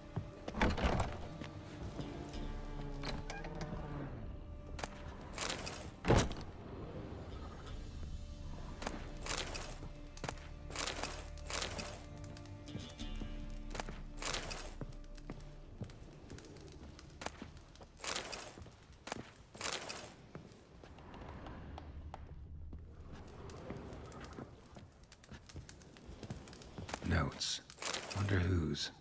Notes. Wonder whose.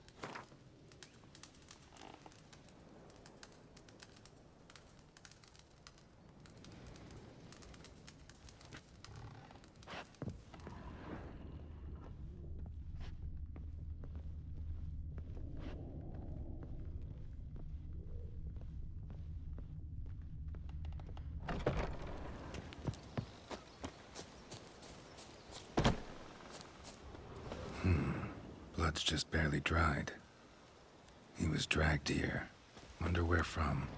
Blood's just barely dried. He was dragged here. Wonder where from.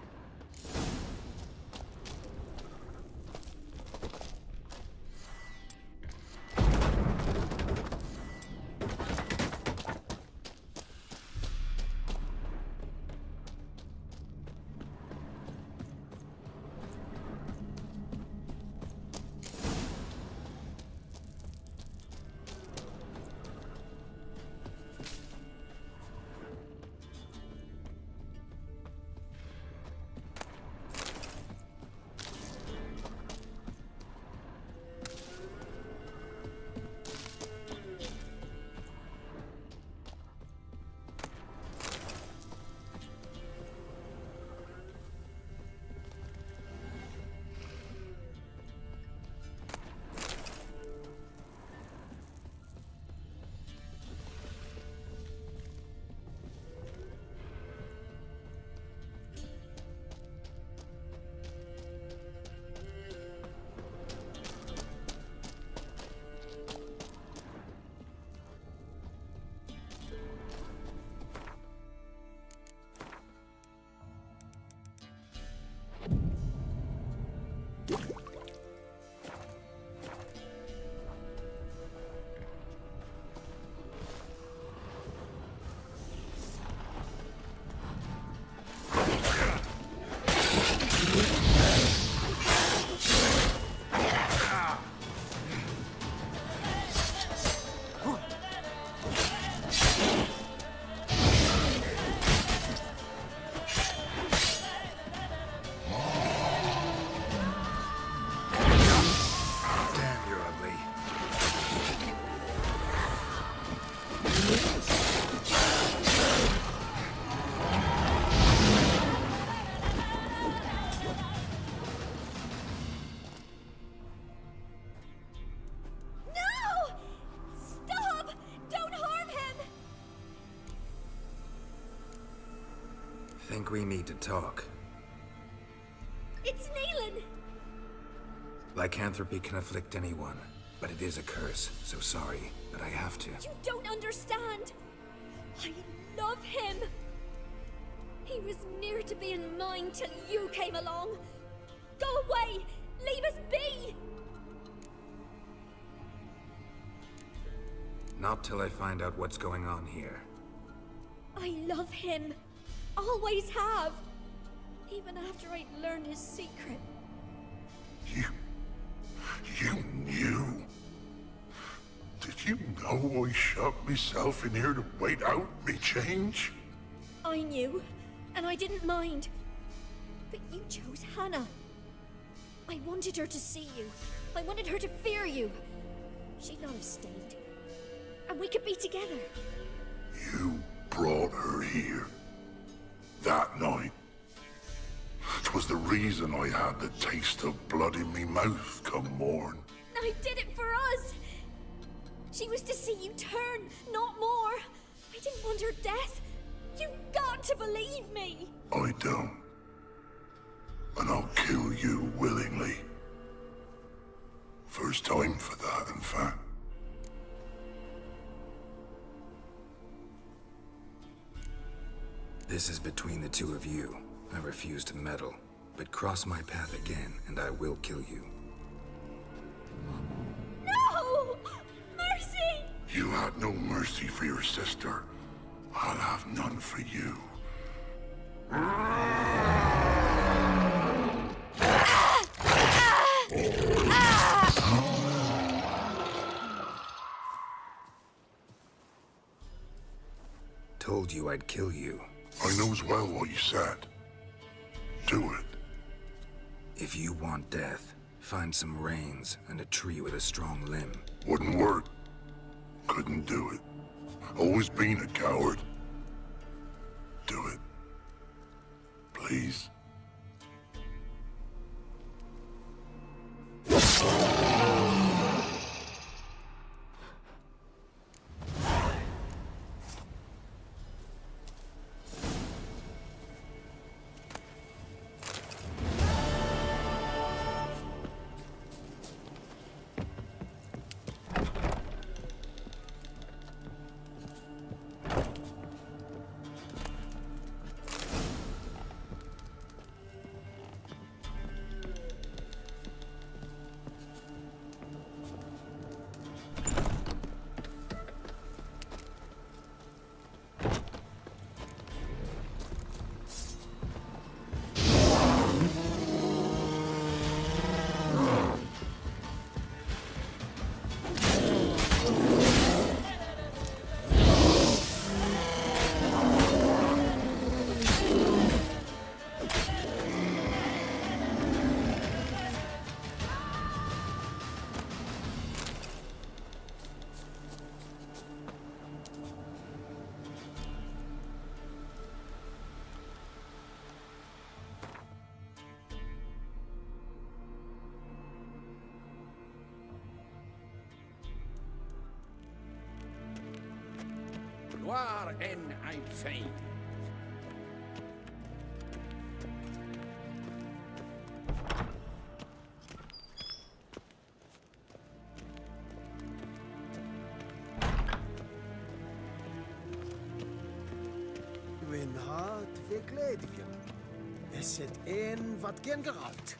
Think we need to talk. It's Neelan! Lycanthropy can afflict anyone, but it is a curse, so sorry, but I have to. You don't understand! I love him! He was near to being mine till you came along! Go away! Leave us be! Not till I find out what's going on here. I love him. Always have. Even after I'd learned his secret. You knew? Did you know I shut myself in here to wait out me change? I knew, and I didn't mind. But you chose Hannah. I wanted her to see you. I wanted her to fear you. She'd not have stayed. And we could be together. You brought her here. That night. 'Twas the reason I had the taste of blood in me mouth come morn. I did it for us. She was to see you turn, not more. I didn't want her death. You've got to believe me. I don't. And I'll kill you willingly. First time for that, in fact. This is between the two of you. I refuse to meddle. But cross my path again, and I will kill you. No! Mercy! You had no mercy for your sister. I'll have none for you. Told you I'd kill you. I knows well what you said. Do it. If you want death, find some reins and a tree with a strong limb. Wouldn't work. Couldn't do it. Always been a coward. Do it. Please. War en ein Fein. Win hart verkleed je. Is het een wat geen Geralt?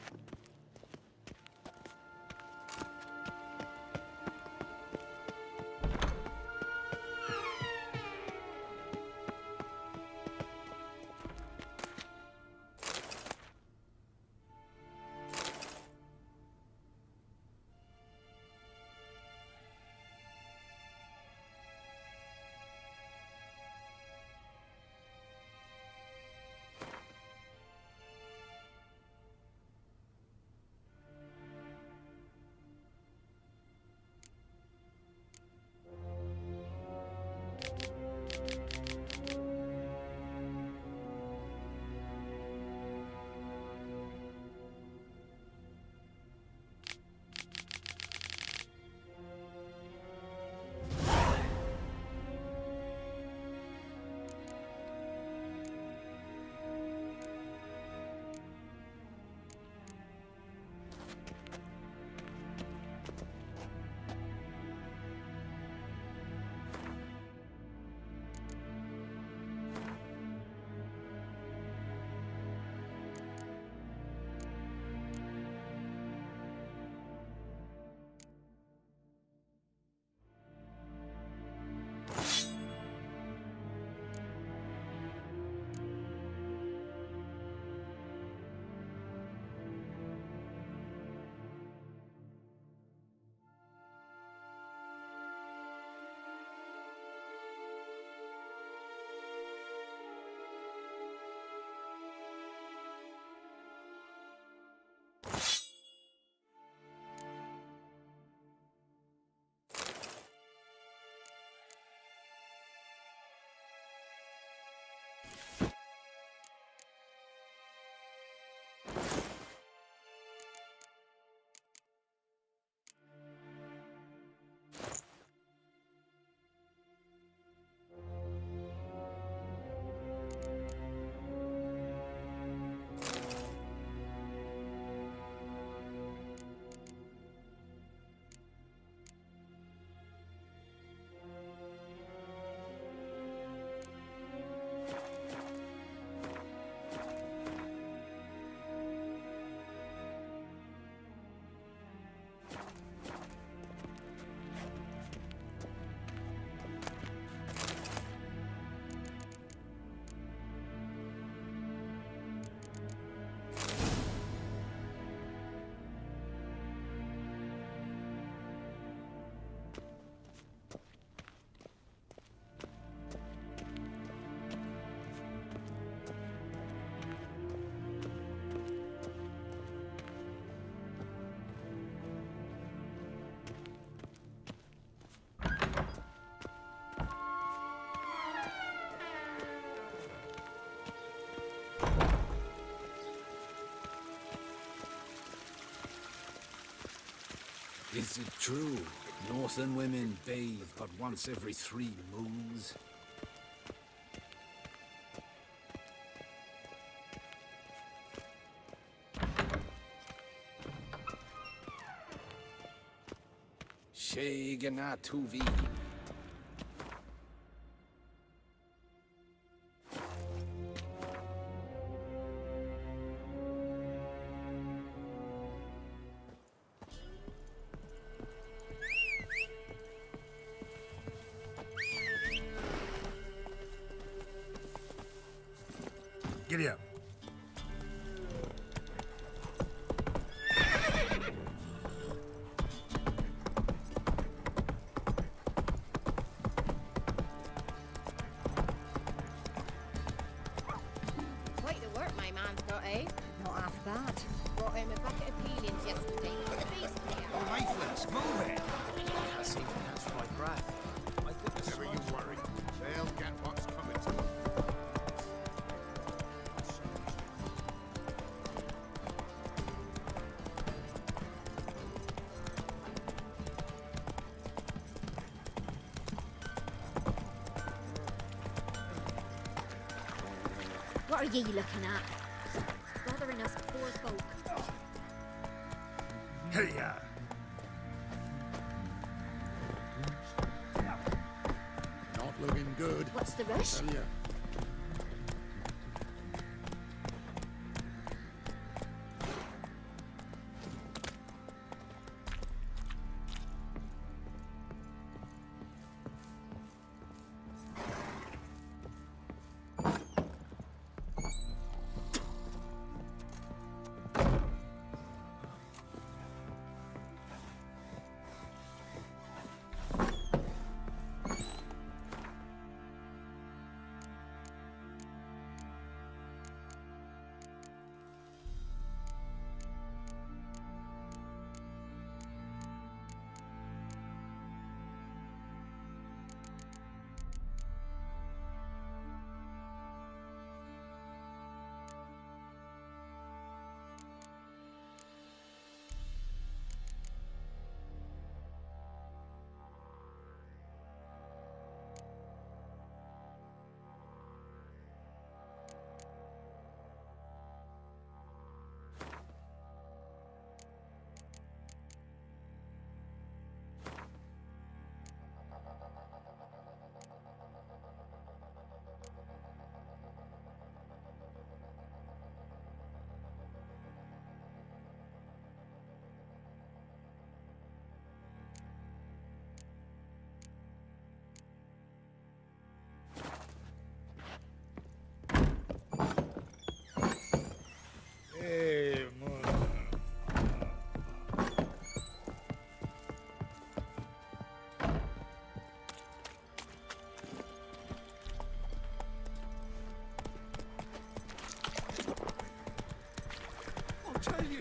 Is it true? Northern women bathe but once every 3 moons? Sheganatuvi. Giddy up. Quite the work my man's got, eh? Not half bad. Brought him a bucket of peelings yesterday for the beast here. Oh, Nathan's, move it! I seem to catch my breath. I think the Never you worry. They'll get what's coming to them. What are ye looking at? Bothering us poor folk. Hey, ya! Not looking good. What's the rush? Tell ya.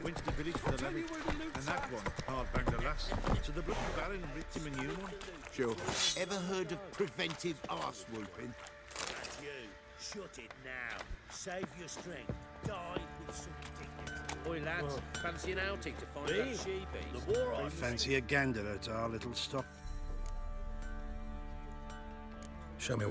Went to the village for the levy, and that one hard banged the lass. So the bloody baron ripped him a new one. Sure. Ever heard of preventive arse whooping? That's you. Shut it now. Save your strength. Die with some dignity. Oi, lads, fancy an outing to find Me? that sheepies? The war I fancy a gander at our little stock. Show me.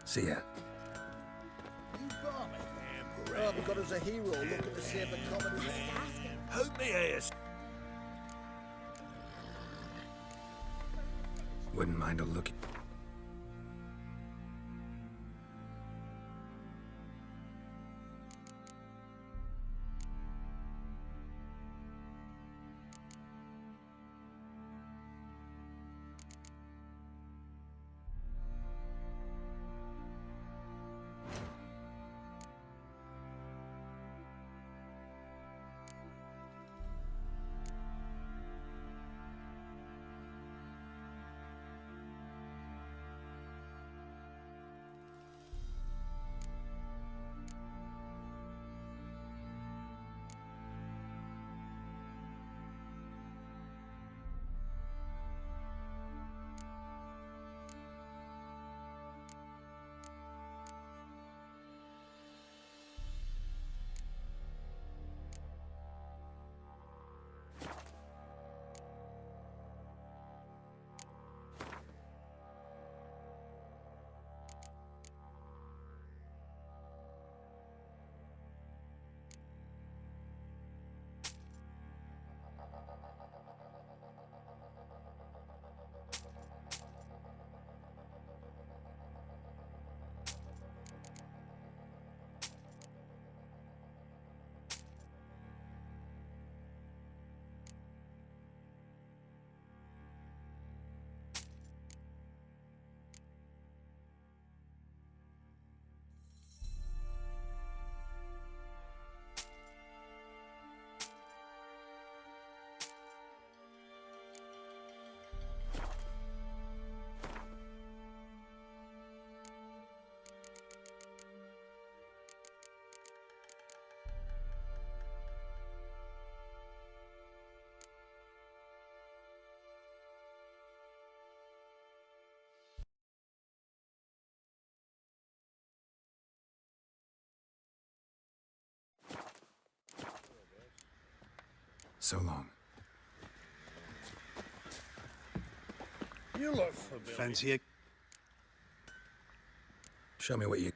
See ya. You farming? Oh, we got us a hero looking to save the comedy. Hope me ears. Wouldn't mind a look. So long. You look familiar. Fancy it? Show me what you...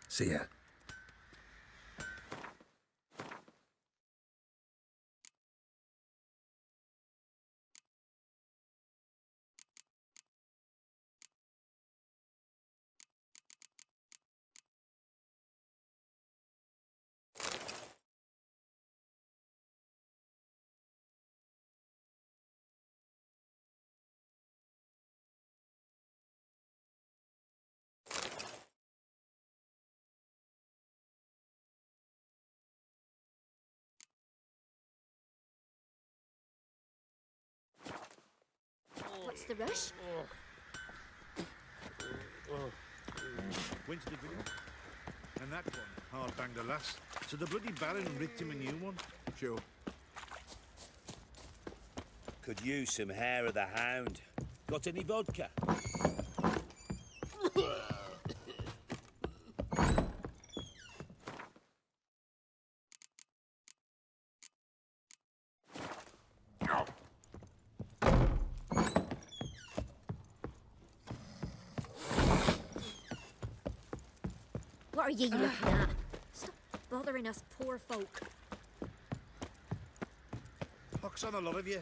See ya. What's the rush? Went to the village. And that one, hard banged a lass. So the bloody Baron ripped him a new one. Sure. Could use some hair of the hound. Got any vodka? What are you looking at? Stop bothering us poor folk. Pox on a lot of you.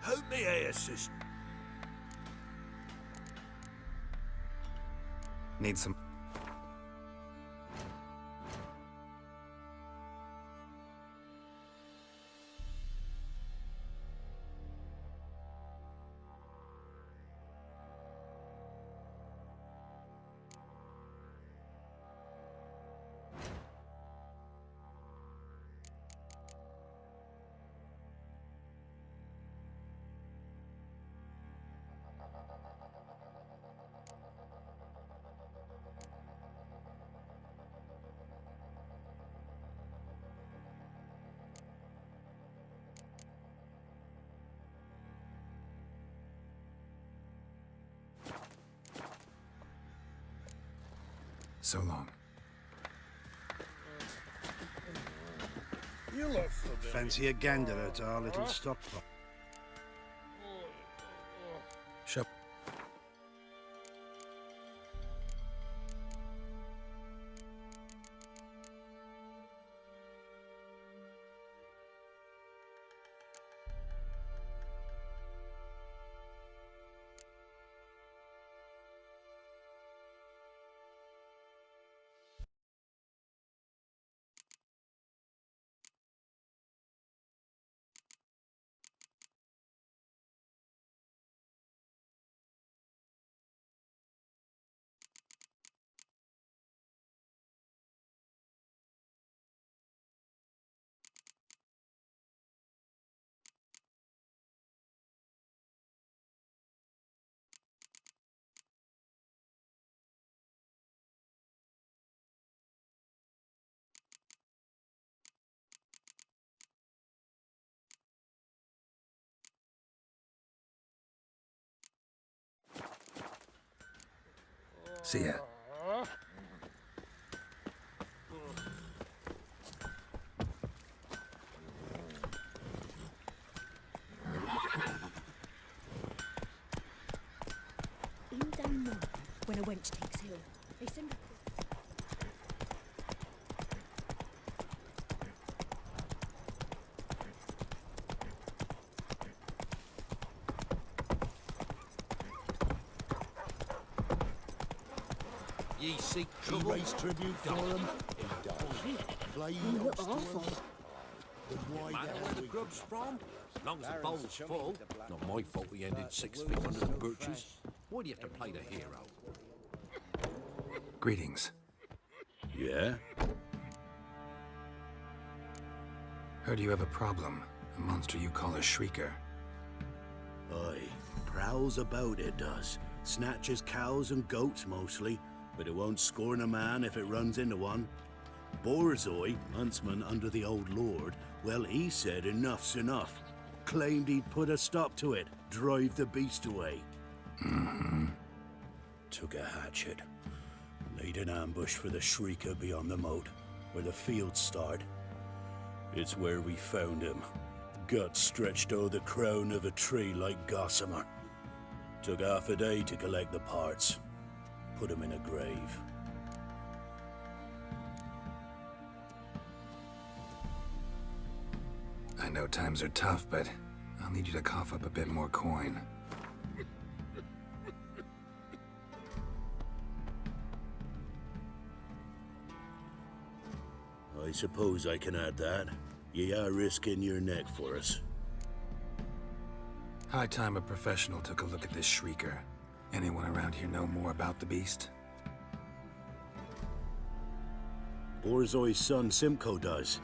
Help me here, sister. Need some... So long. You look familiar. Fancy a gander at our little stockpot. Show... See ya. In down north, when a wench takes ill, they send her. Ye seek trouble? Raise tribute for him. He does. Flay You look host to awful. him. Then why Matter the where hell the we grub's from? As long as the bowl's full. Not my fault we ended 6 feet under the birches. Why do you have to play the hero? Greetings. Yeah? Heard you have a problem. A monster you call a shrieker. Aye. Prowls about, it does. Snatches cows and goats mostly, but it won't scorn a man if it runs into one. Borzoi, huntsman under the old lord, well, he said enough's enough. Claimed he'd put a stop to it, drive the beast away. Took a hatchet, laid an ambush for the shrieker beyond the moat, where the fields start. It's where we found him, guts stretched o'er the crown of a tree like gossamer. Took half a day to collect the parts, put him in a grave. I know times are tough, but I'll need you to cough up a bit more coin. I suppose I can add that. Ye are risking your neck for us. High time a professional took a look at this shrieker. Anyone around here know more about the beast? Borzoi's son Simcoe does.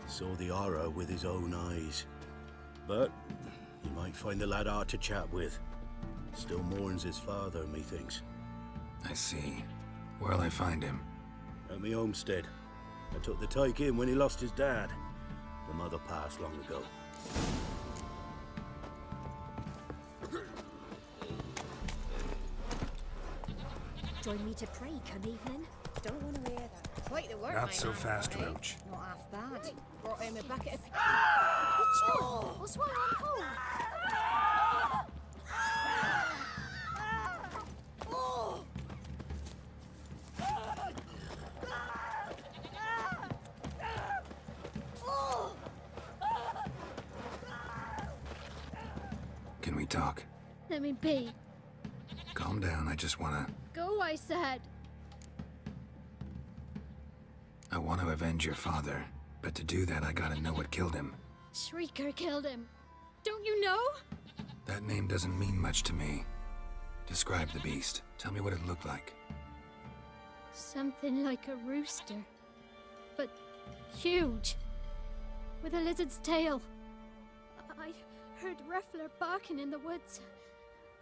Saw the aura with his own eyes. But you might find the lad hard to chat with. Still mourns his father, methinks. I see. Where'll I find him? At me homestead. I took the tyke in when he lost his dad. The mother passed long ago. Join me to pray, come evening. Don't want to hear that. Quite the work, Not so fast, Roach. Not half bad. Brought him a bucket of... Oh, what's wrong on hold? Can we talk? Let me be. Calm down, I just wanna... Go, I said. I want to avenge your father, but to do that I gotta know what killed him. Shrieker killed him. Don't you know? That name doesn't mean much to me. Describe the beast. Tell me what it looked like. Something like a rooster. But huge. With a lizard's tail. I heard Reffler barking in the woods.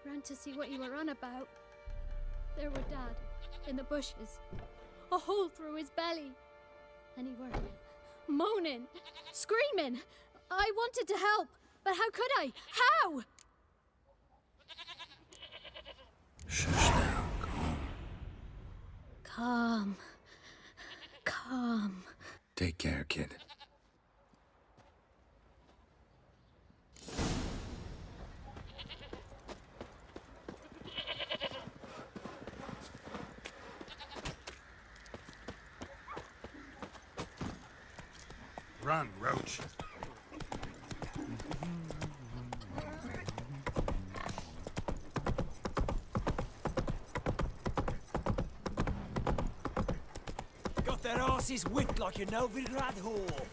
Ran to see what you were on about. There were Dad, in the bushes. A hole through his belly. And he were moaning, screaming. I wanted to help, but how could I? How? Shush now, calm. Calm. Calm. Take care, kid. Run, Roach. Got their asses whipped like a Novigrad whore.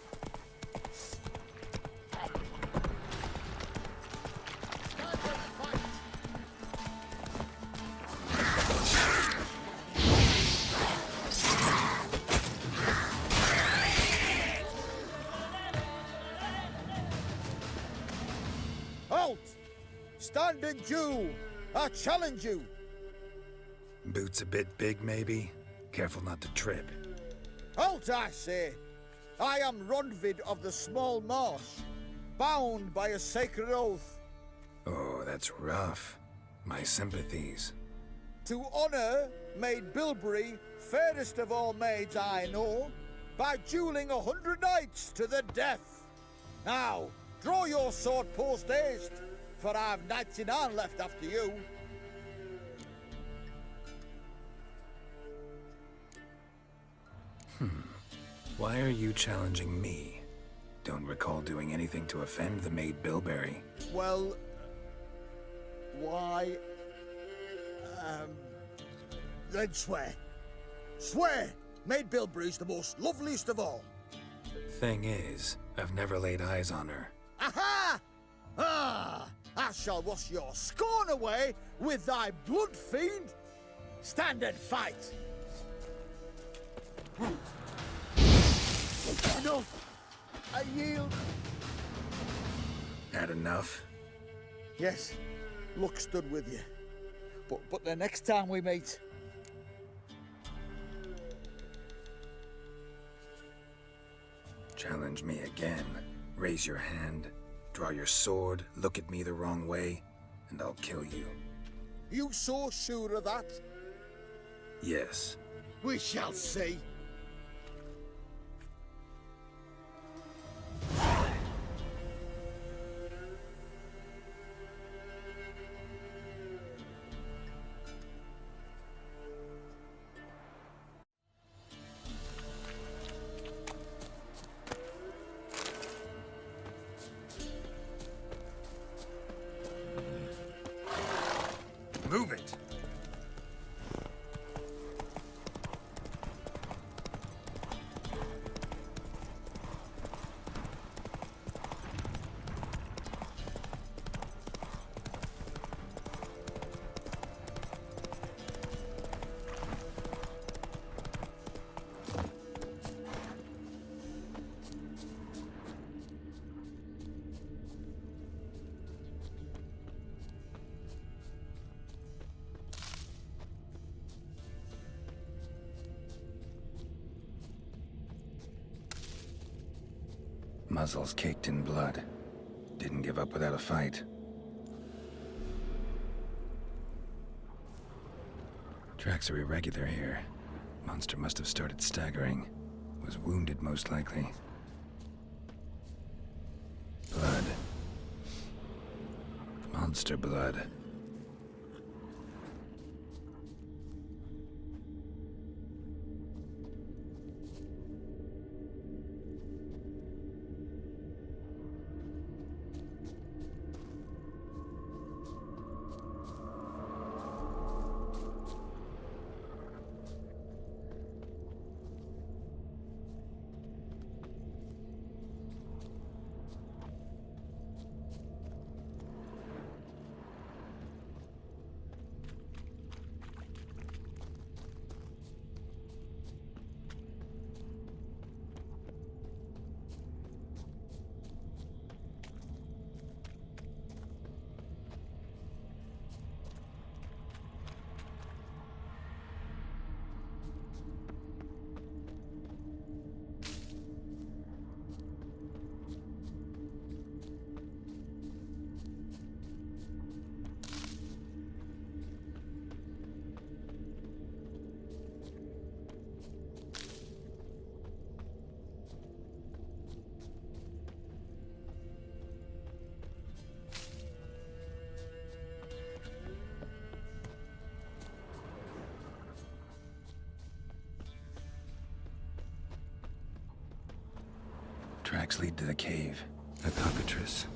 Halt! Standing Jew! I challenge you! Boots a bit big, maybe? Careful not to trip. Halt, I say! I am Ronvid of the Small Marsh, bound by a sacred oath. Oh, that's rough. My sympathies. To honor made Bilberry fairest of all maids I know by duelling 100 knights to the death. Now, draw your sword post haste, for I've 99 left after you. Why are you challenging me? Don't recall doing anything to offend the maid Bilberry. Well, why... then swear. Swear! Maid Bilberry's the most loveliest of all. Thing is, I've never laid eyes on her. Aha! Ah! I shall wash your scorn away with thy blood fiend. Stand and fight. Enough! I yield. Had enough? Yes, luck stood with you. But the next time we meet... Challenge me again. Raise your hand, draw your sword, look at me the wrong way, and I'll kill you. You so sure of that? Yes. We shall see. Move it! Muzzles caked in blood. Didn't give up without a fight. Tracks are irregular here. Monster must have started staggering. Was wounded, most likely. Blood. Monster blood. Tracks lead to the cave. A cockatrice.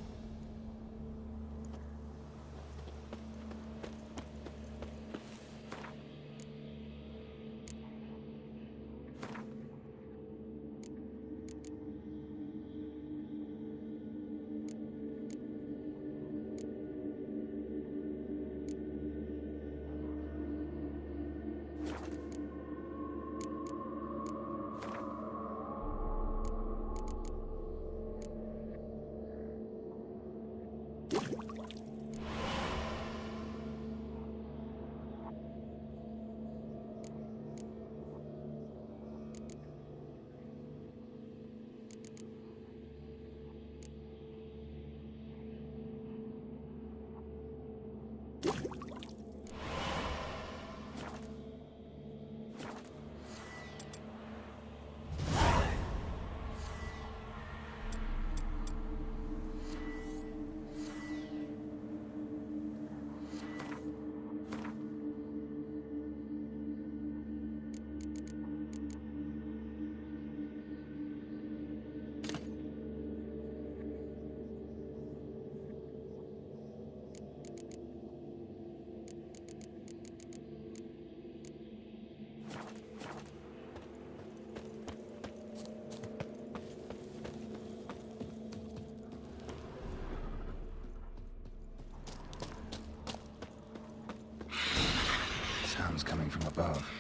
from above.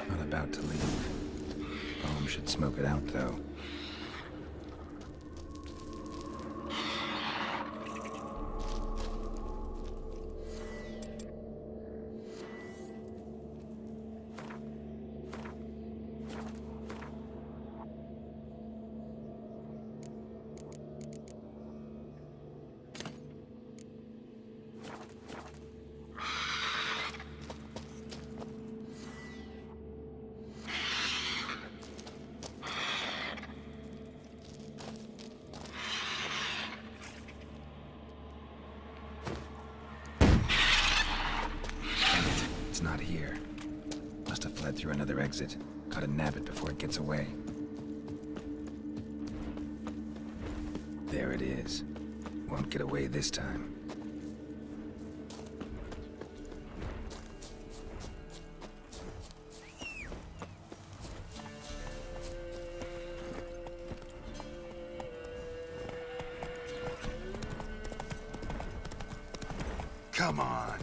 Not about to leave. Home should smoke it out, though. It's not here. Must have fled through another exit. Gotta nab it before it gets away. There it is. Won't get away this time. Come on.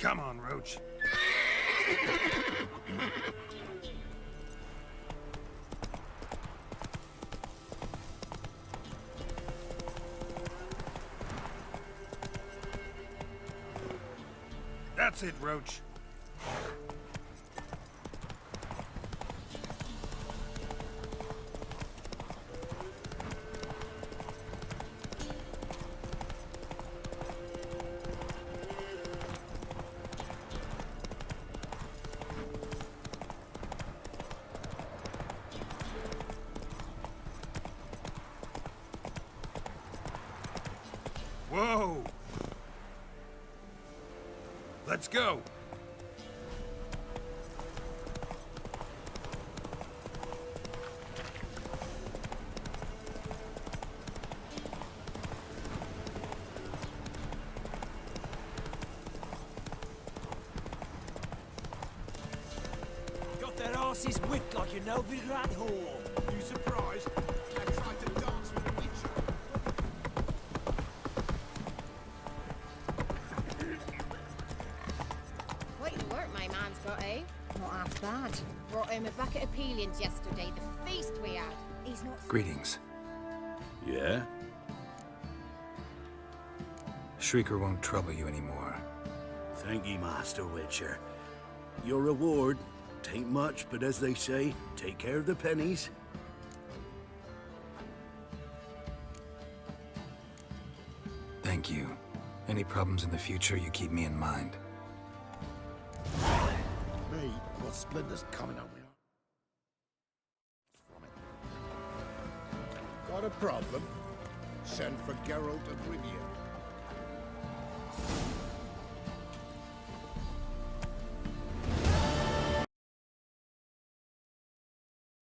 Come on, Roach. That's it, Roach. Whoa! Let's go! Got their asses whipped like a Novigrad whore. You surprised? I tried to dance with the witcher. Quite the work my man's got, eh? Not half bad. Brought him a bucket of peelings yesterday, the feast we had. He's not... Greetings. Yeah? Shrieker won't trouble you anymore. Thank ye, Master Witcher. Your reward, tain't much, but as they say, take care of the pennies. Thank you. Any problems in the future, you keep me in mind. Me, what splinters coming up here? From it. Got a problem? Send for Geralt of Rivia.